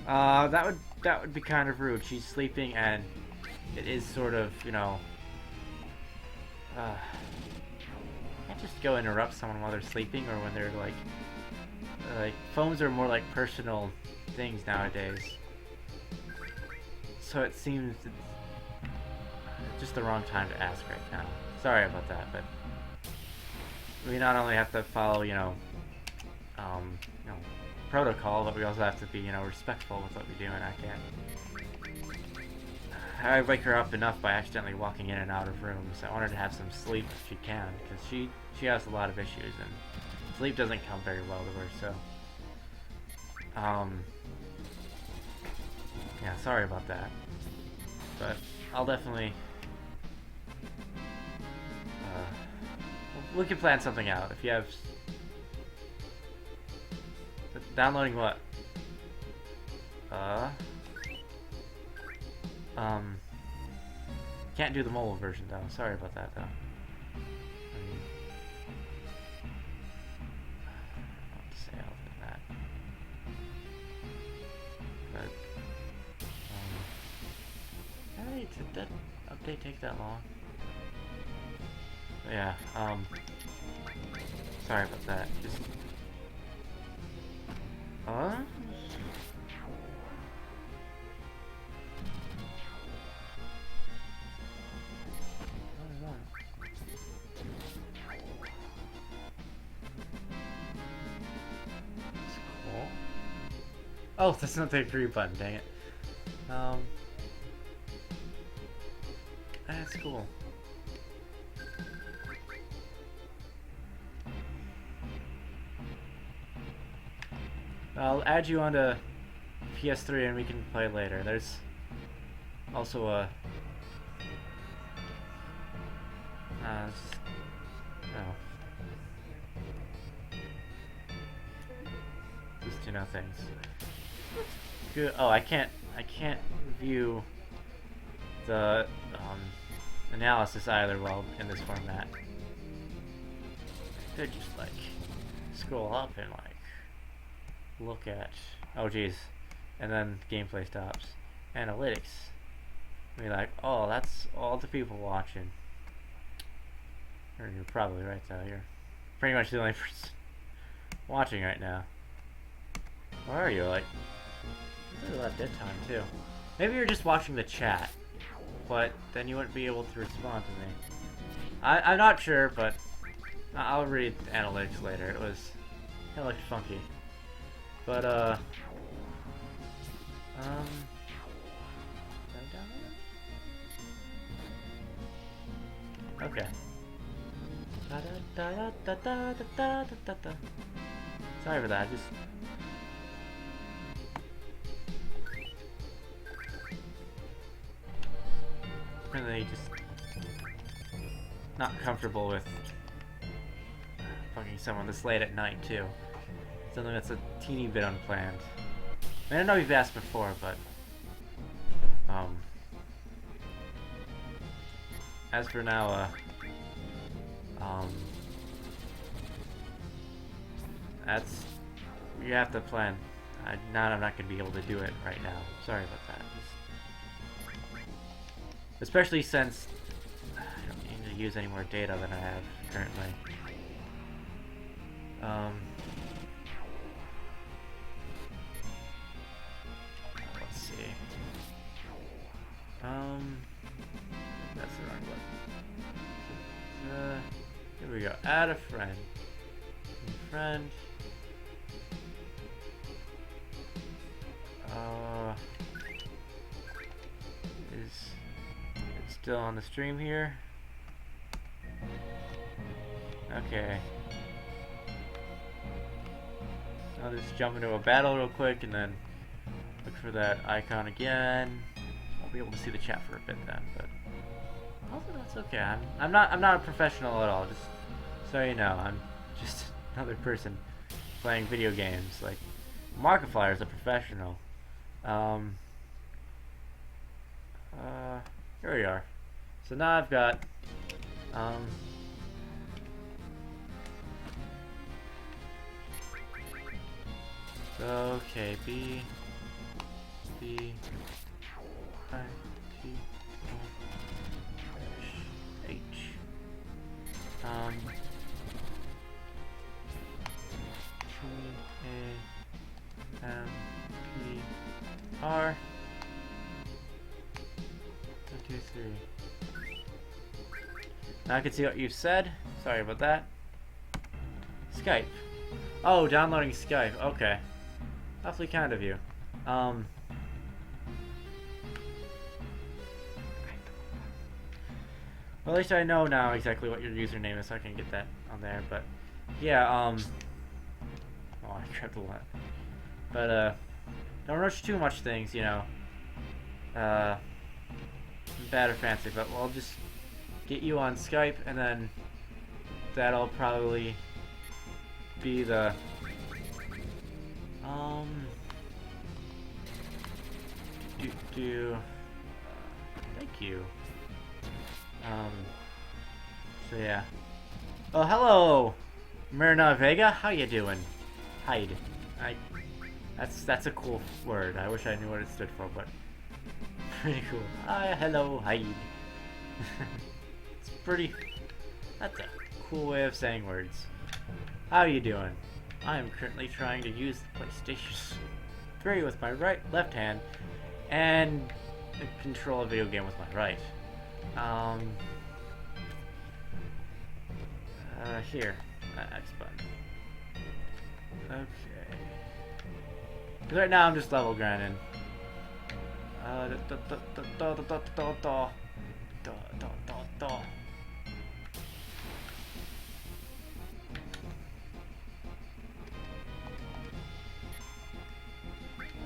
that would be kind of rude. She's sleeping and it is sort of, you know, can't just go interrupt someone while they're sleeping or when they're like phones are more like personal things nowadays. So it seems it's just the wrong time to ask right now. Sorry about that, but we not only have to follow, you know, protocol, but we also have to be, you know, respectful with what we do, and I wake her up enough by accidentally walking in and out of rooms. I want her to have some sleep if she can, because she has a lot of issues, and sleep doesn't come very well to her, so, yeah, sorry about that, but I'll definitely, we can plan something out. If you have, downloading what? Can't do the mobile version though. Sorry about that though. I mean, I don't have to say other than that. But hey, did that update take that long? But yeah. Sorry about that. Just. Oh, that's not the agree button, dang it. That's cool. I'll add you onto PS3 and we can play later. There's also a... oh. Just to know things. Good. Oh, I can't view the analysis either while in this format. I could just like scroll up and like look at, oh geez, and then gameplay stops. Analytics. Be like, oh, that's all the people watching. Or you're probably right though. You're pretty much the only person watching right now. Where are you? Like, there's a lot of dead time too. Maybe you're just watching the chat, but then you wouldn't be able to respond to me. I'm not sure, but I'll read the analytics later. It looked funky. But, did I download it? Okay. Sorry for that, just... Really just... not comfortable with fucking someone this late at night, too. Something that's a teeny bit unplanned. I mean, I know you've asked before, but... as for now, that's... you have to plan. I'm not gonna be able to do it right now. Sorry about that. Especially since I don't need to use any more data than I have currently. Let's see. That's the wrong button. Here we go. Add a friend. Friend. Is it still on the stream here? Okay. I'll just jump into a battle real quick and then look for that icon again. Won't be able to see the chat for a bit then, but also that's okay. I'm not a professional at all. Just so you know, I'm just another person playing video games. Like Markiplier is a professional. Here we are. So now I've got okay, B I T H T A M P R 1, 2, 3. Now I can see what you've said. Sorry about that. Skype. Oh, downloading Skype. Okay. Awfully kind of you. Well, at least I know now exactly what your username is, so I can get that on there. But yeah, oh, I grabbed a lot. But don't rush too much things, you know. Bad or fancy, but we'll just get you on Skype, and then that'll probably be the thank you. So yeah. Oh, hello, Myrna Vega. How you doing? Hide. That's a cool word. I wish I knew what it stood for, but pretty cool. Hello, hide. It's pretty. That's a cool way of saying words. How you doing? I am currently trying to use the PlayStation 3 with my left hand, and control a video game with my right. Here, X button. Okay. 'Cause right now I'm just level grinding.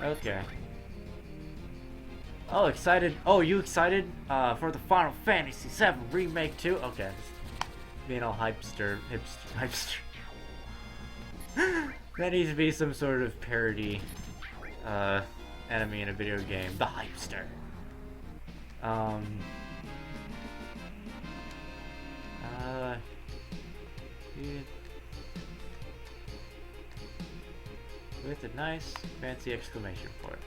Okay. Oh, excited. Oh, you excited for the Final Fantasy VII Remake too? Okay. Being all hipster. That needs to be some sort of parody enemy in a video game. The hipster. With a nice fancy exclamation point.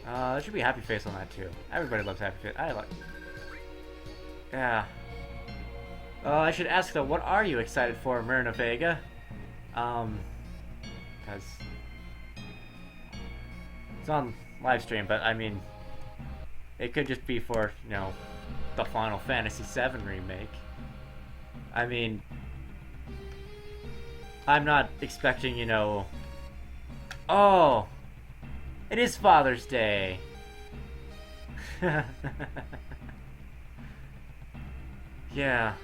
There should be a happy face on that too. Everybody loves happy face. I like. Yeah. I should ask though, what are you excited for, Myrna Vega? Because it's on live stream, but I mean, it could just be for, you know, the Final Fantasy VII Remake. I mean, I'm not expecting, you know... Oh! It is Father's Day! Yeah.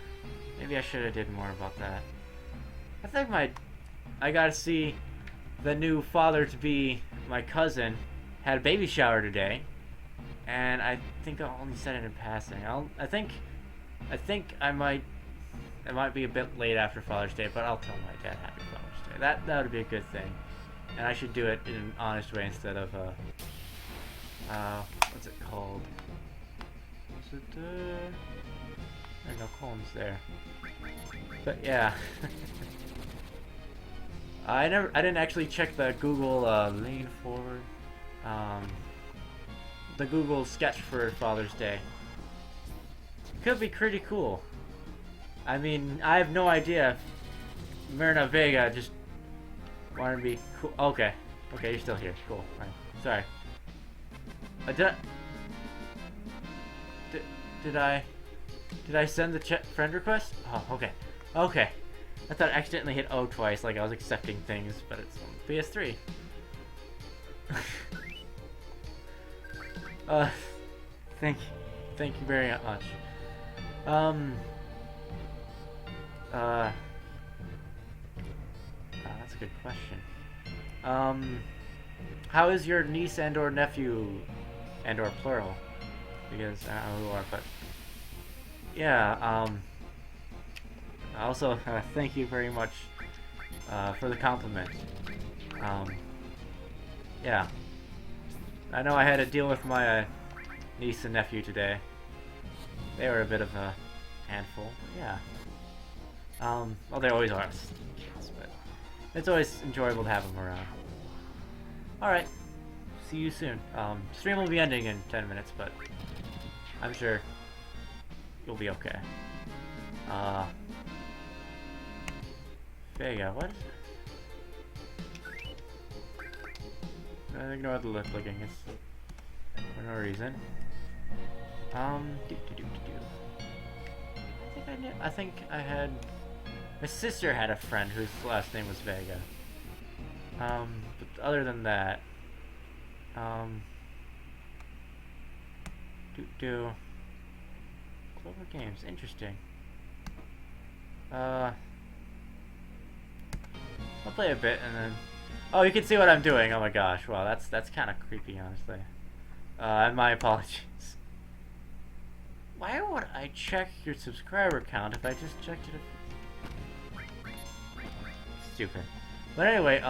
Maybe I should have did more about that. I think I gotta see the new father-to-be, my cousin, had a baby shower today. And I think I'll only said it in passing. I think it might be a bit late after Father's Day, but I'll tell my dad Happy Father's Day. That would be a good thing, and I should do it in an honest way instead of what's it called? Is it there are no columns there. But yeah, I didn't actually check the Google lean forward, the Google sketch for Father's Day. Could be pretty cool. I mean, I have no idea if Myrna Vega just wanted to be cool. Okay, you're still here. Cool. Fine. Sorry. Did I send the friend request? Oh, okay. I thought I accidentally hit O twice, like I was accepting things, but it's on PS3. Thank you very much. That's a good question. How is your niece and or nephew, and or plural? Because I don't know who are, but yeah. Also, thank you very much for the compliment. Yeah. I know I had to deal with my niece and nephew today. They were a bit of a handful, but yeah. Well, they always are kids, but it's always enjoyable to have them around. Alright, see you soon. Stream will be ending in 10 minutes, but I'm sure you'll be okay. Vega, what is it? Ignore the lip licking, it's for no reason. I think I had... My sister had a friend whose last name was Vega. But other than that... Clover Games, interesting. I'll play a bit and then... Oh, you can see what I'm doing. Oh my gosh, wow, that's kind of creepy, honestly. And my apologies. Why would I check your subscriber count if I just checked it? Stupid. But anyway,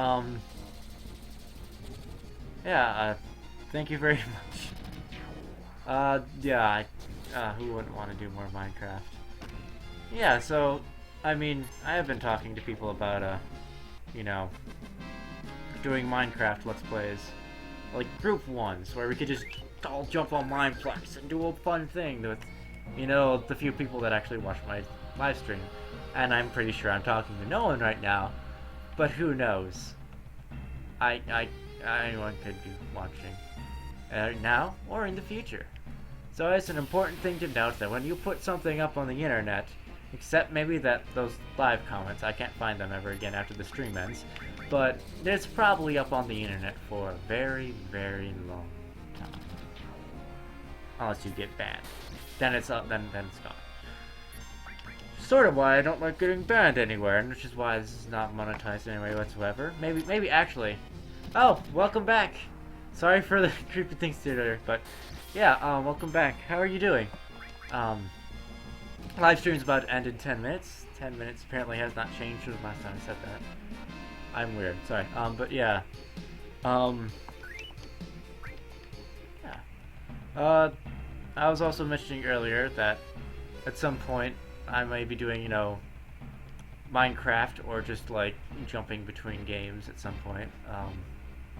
yeah, thank you very much. Yeah, who wouldn't want to do more Minecraft? Yeah, so, I mean, I have been talking to people about, you know, doing Minecraft Let's Plays. Like, group ones, where we could just all jump on Mineplex and do a fun thing with, you know, the few people that actually watch my live stream. And I'm pretty sure I'm talking to no one right now, but who knows? Anyone could be watching now or in the future. So it's an important thing to note that when you put something up on the internet, except maybe those live comments, I can't find them ever again after the stream ends, but it's probably up on the internet for a very, very long time. Unless you get banned. Then it's up, then it's gone. Sort of why I don't like getting banned anywhere, and which is why this is not monetized anyway whatsoever. Maybe actually. Oh, welcome back. Sorry for the creepy things today, but yeah, welcome back. How are you doing? Live stream's about to end in 10 minutes. 10 minutes apparently has not changed since the last time I said that. I'm weird, sorry. But yeah. Yeah. I was also mentioning earlier that at some point I may be doing, you know, Minecraft or just like jumping between games at some point.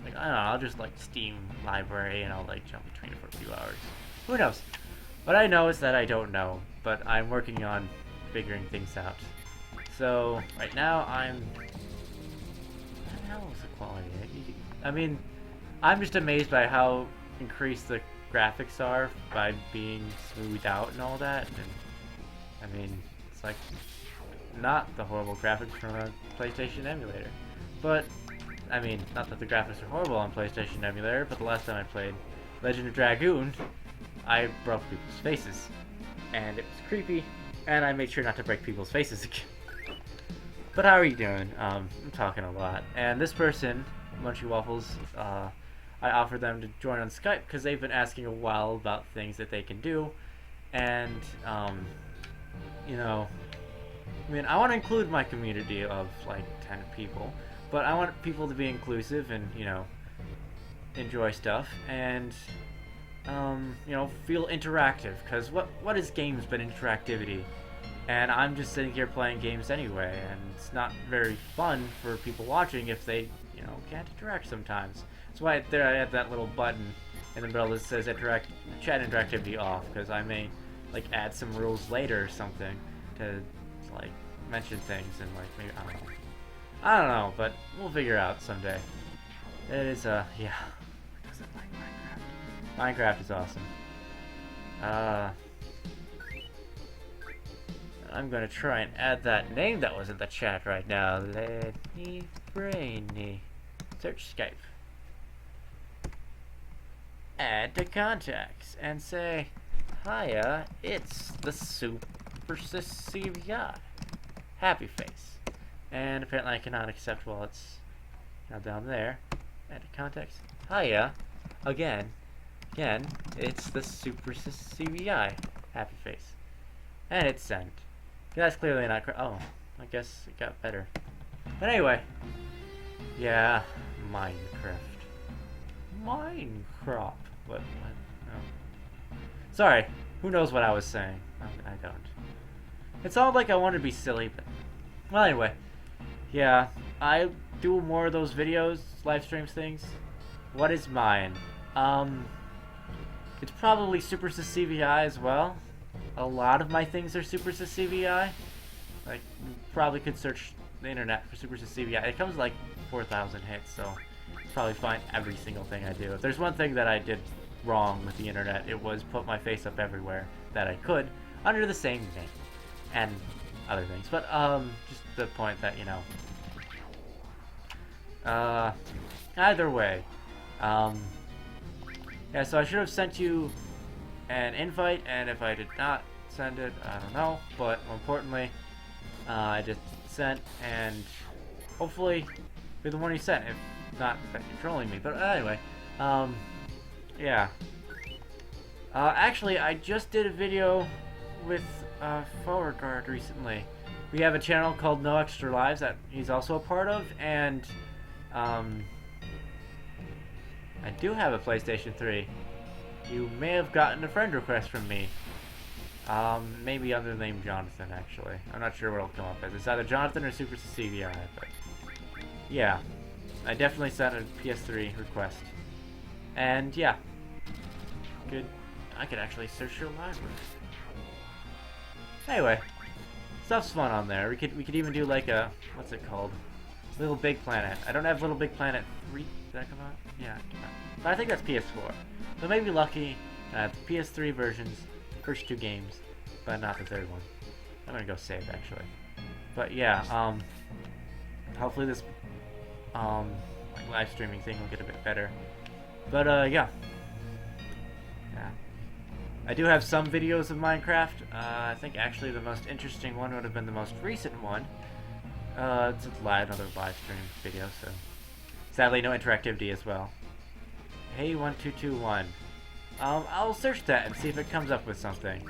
Like, I don't know, I'll just like Steam library and I'll like jump between it for a few hours. Who knows? What I know is that I don't know, but I'm working on figuring things out. So right now I'm... What the hell is the quality? I mean, I'm just amazed by how increased the graphics are by being smoothed out and all that. And I mean, it's like not the horrible graphics from a PlayStation emulator. But, I mean, not that the graphics are horrible on PlayStation emulator, but the last time I played Legend of Dragoon, I broke people's faces. And it was creepy, and I made sure not to break people's faces again. But how are you doing? I'm talking a lot. And this person, Munchy Waffles, I offered them to join on Skype because they've been asking a while about things that they can do. And, you know, I mean, I want to include my community of, like, 10 people. But I want people to be inclusive and, you know, enjoy stuff. And, you know, feel interactive. Because what is games but interactivity? And I'm just sitting here playing games anyway, and it's not very fun for people watching if they, you know, can't interact sometimes. That's why there I have that little button in the middle that says chat interactivity off, because I may, like, add some rules later or something to, like, mention things and, like, maybe, I don't know, but we'll figure out someday. It is, yeah. Who doesn't like Minecraft? Minecraft is awesome. I'm gonna try and add that name that was in the chat right now. Lenny Brainy. Search Skype. Add to contacts and say, hiya, it's the supersysscvi. Happy face. And apparently I cannot accept while it's now down there. Add to contacts. Hiya. Again, it's the supersysscvi. Happy face. And it's sent. That's clearly not oh, I guess it got better. But anyway. Yeah, Minecraft. What? No. Sorry, who knows what I was saying? I don't. It sounded like I wanted to be silly, but... Well, anyway. Yeah, I do more of those videos, live streams things. What is mine? It's probably supersysscvi as well. A lot of my things are supersysscvi. Like, you probably could search the internet for supersysscvi. It comes like 4,000 hits, so you probably find every single thing I do. If there's one thing that I did wrong with the internet, it was put my face up everywhere that I could under the same name and other things. But just the point that, you know, either way, yeah. So I should have sent you an invite, and if I did not send it, I don't know, but more importantly, I just sent, and hopefully you're the one who sent, if not that you're trolling me. But anyway, yeah. Actually, I just did a video with Beauregard recently. We have a channel called No Extra Lives that he's also a part of, and I do have a PlayStation 3. You may have gotten a friend request from me. Maybe under the name Jonathan, actually. I'm not sure what it'll come up as. It's either Jonathan or supersysscvi, but... Yeah. I definitely sent a PS3 request. And, yeah. Good. I could actually search your library. Anyway. Stuff's fun on there. We could even do, like, a... What's it called? Little Big Planet. I don't have Little Big Planet 3. Did that come out? Yeah, it came out. But I think that's PS4. So maybe lucky the PS3 versions, the first two games, but not the third one. I'm gonna go save actually. But yeah, hopefully this like live streaming thing will get a bit better. But yeah. I do have some videos of Minecraft. I think actually the most interesting one would have been the most recent one. It's another live stream video, so sadly no interactivity as well. Hey 1221. I'll search that and see if it comes up with something.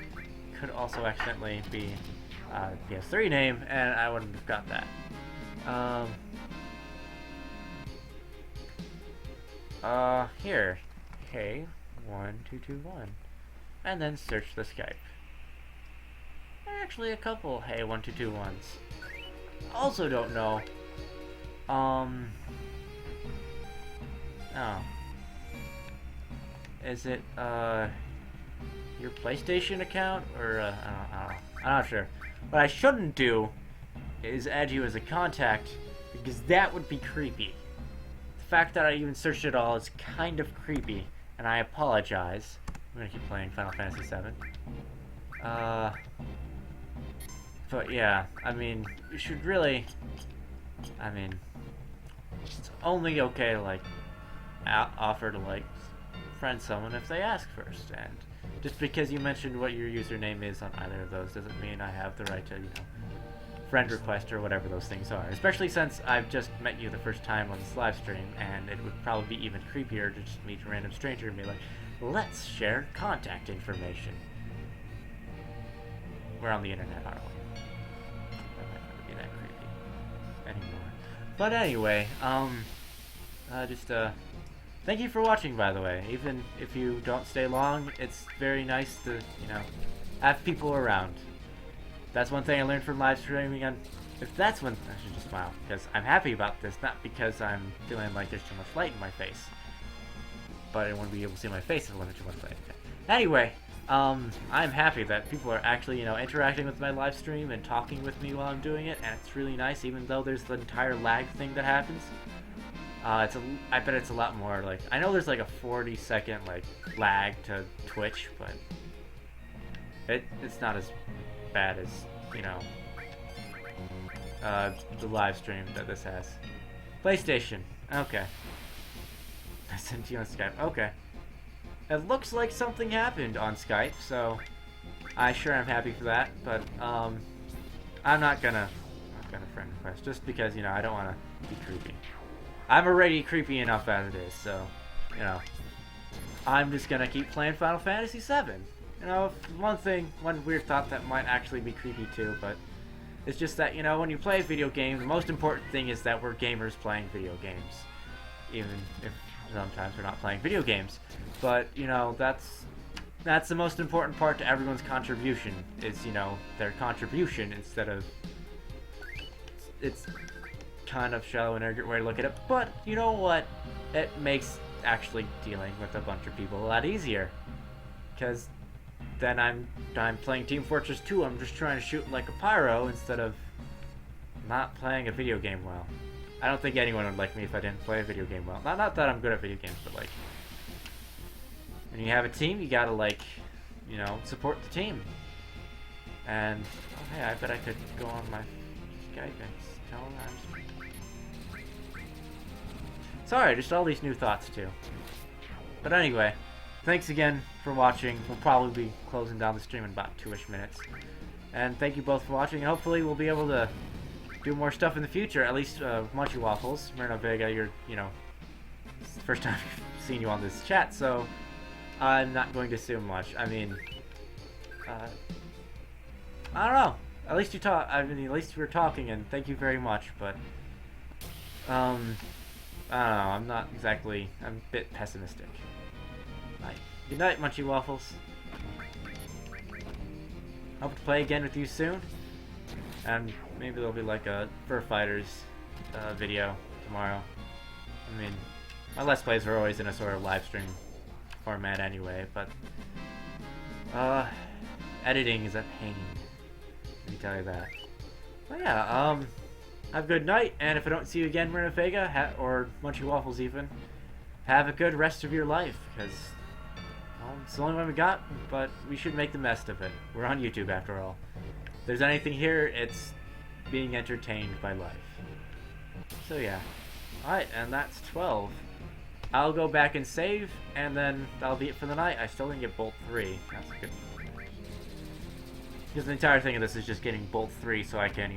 Could also accidentally be PS3 name, and I wouldn't have got that. Here. Hey 1221. And then search the Skype. Actually, a couple Hey 1221s. Also don't know. Oh. Is it, your PlayStation account? Or, I don't know. I'm not sure. What I shouldn't do is add you as a contact, because that would be creepy. The fact that I even searched it all is kind of creepy, and I apologize. I'm gonna keep playing Final Fantasy VII. But yeah, I mean, you should really, I mean, it's only okay to like offer to like friend someone if they ask first. And just because you mentioned what your username is on either of those doesn't mean I have the right to, friend request or whatever those things are. Especially since I've just met you the first time on this live stream, and it would probably be even creepier to just meet a random stranger and be like, let's share contact information. We're on the internet, aren't we? That might not be that creepy anymore. But anyway, thank you for watching, by the way. Even if you don't stay long, it's very nice to, have people around. That's one thing I learned from live streaming, and if that's one, I should just smile, because I'm happy about this, not because I'm feeling like there's too much light in my face. But I want to be able to see my face and limit too much light. Anyway, I'm happy that people are actually, interacting with my live stream and talking with me while I'm doing it, and it's really nice, even though there's the entire lag thing that happens. I bet it's a lot more, like, I know there's like a 40-second, like, lag to Twitch, but it's not as bad as, the live stream that this has. PlayStation, okay. I sent you on Skype, okay. It looks like something happened on Skype, so I'm happy for that, but, I'm not gonna friend request, just because, I don't want to be creepy. I'm already creepy enough as it is, so, I'm just gonna keep playing Final Fantasy VII. One weird thought that might actually be creepy too, but it's just that, when you play a video game, the most important thing is that we're gamers playing video games. Even if sometimes we're not playing video games. But, that's the most important part to everyone's contribution, is, their contribution instead of... It's kind of shallow and arrogant way to look at it, but you know what? It makes actually dealing with a bunch of people a lot easier. Because then I'm playing Team Fortress 2, I'm just trying to shoot like a pyro instead of not playing a video game well. I don't think anyone would like me if I didn't play a video game well. Not that I'm good at video games, but like, when you have a team, you gotta like, support the team. And, oh hey, I bet I could go on my Skype and tell them sorry, just all these new thoughts too. But anyway, thanks again for watching. We'll probably be closing down the stream in about 2-ish minutes. And thank you both for watching, and hopefully we'll be able to do more stuff in the future, at least Munchy Waffles. Myrna Vega, you're, it's the first time I've seen you on this chat, so I'm not going to assume much. I mean, I don't know. At least at least we're talking, and thank you very much, but, I don't know, I'm not exactly, I'm a bit pessimistic. Good night, Munchy Waffles. Hope to play again with you soon. And maybe there'll be like a Fur Fighters video tomorrow. I mean, my Let's Plays are always in a sort of live stream format anyway, but editing is a pain. Let me tell you that. But yeah, have a good night, and if I don't see you again, Myrna Vega, or Munchy Waffles even, have a good rest of your life, because it's the only one we got, but we should make the best of it. We're on YouTube after all. If there's anything here, it's being entertained by life. So yeah. Alright, and that's 12. I'll go back and save, and then that'll be it for the night. I still didn't get Bolt 3. That's good. Because the entire thing of this is just getting Bolt 3 so I can,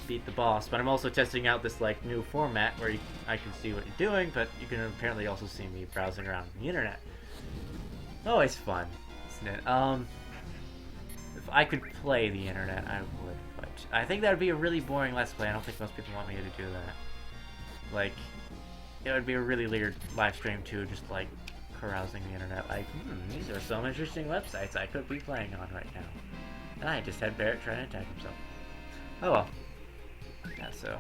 beat the boss. But I'm also testing out this, like, new format where I can see what you're doing, but you can apparently also see me browsing around on the internet. Always fun, isn't it? If I could play the internet, I would, but I think that would be a really boring Let's Play. I don't think most people want me to do that. Like, it would be a really weird live stream too, just like carousing the internet, like, these are some interesting websites I could be playing on right now. And I just had Barrett trying to attack himself. Oh well. Yeah, so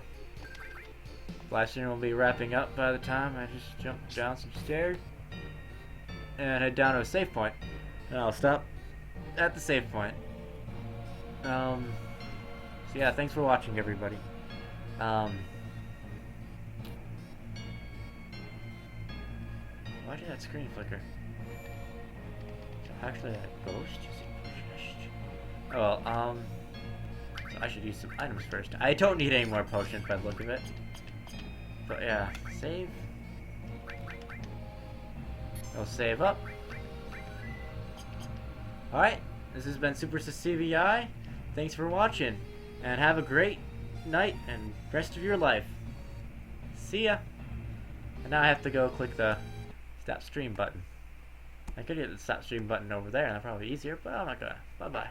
live stream will be wrapping up by the time I just jump down some stairs and head down to a save point. And I'll stop at the save point. So yeah, thanks for watching, everybody. Why did that screen flicker? Actually, that ghost? Oh well, I should use some items first. I don't need any more potions by the look of it. But yeah, save. I'll save up. Alright, this has been supersysscvi. Thanks for watching, and have a great night and rest of your life. See ya. And now I have to go click the stop stream button. I could get the stop stream button over there, and that's probably easier, but I'm not gonna. Bye bye.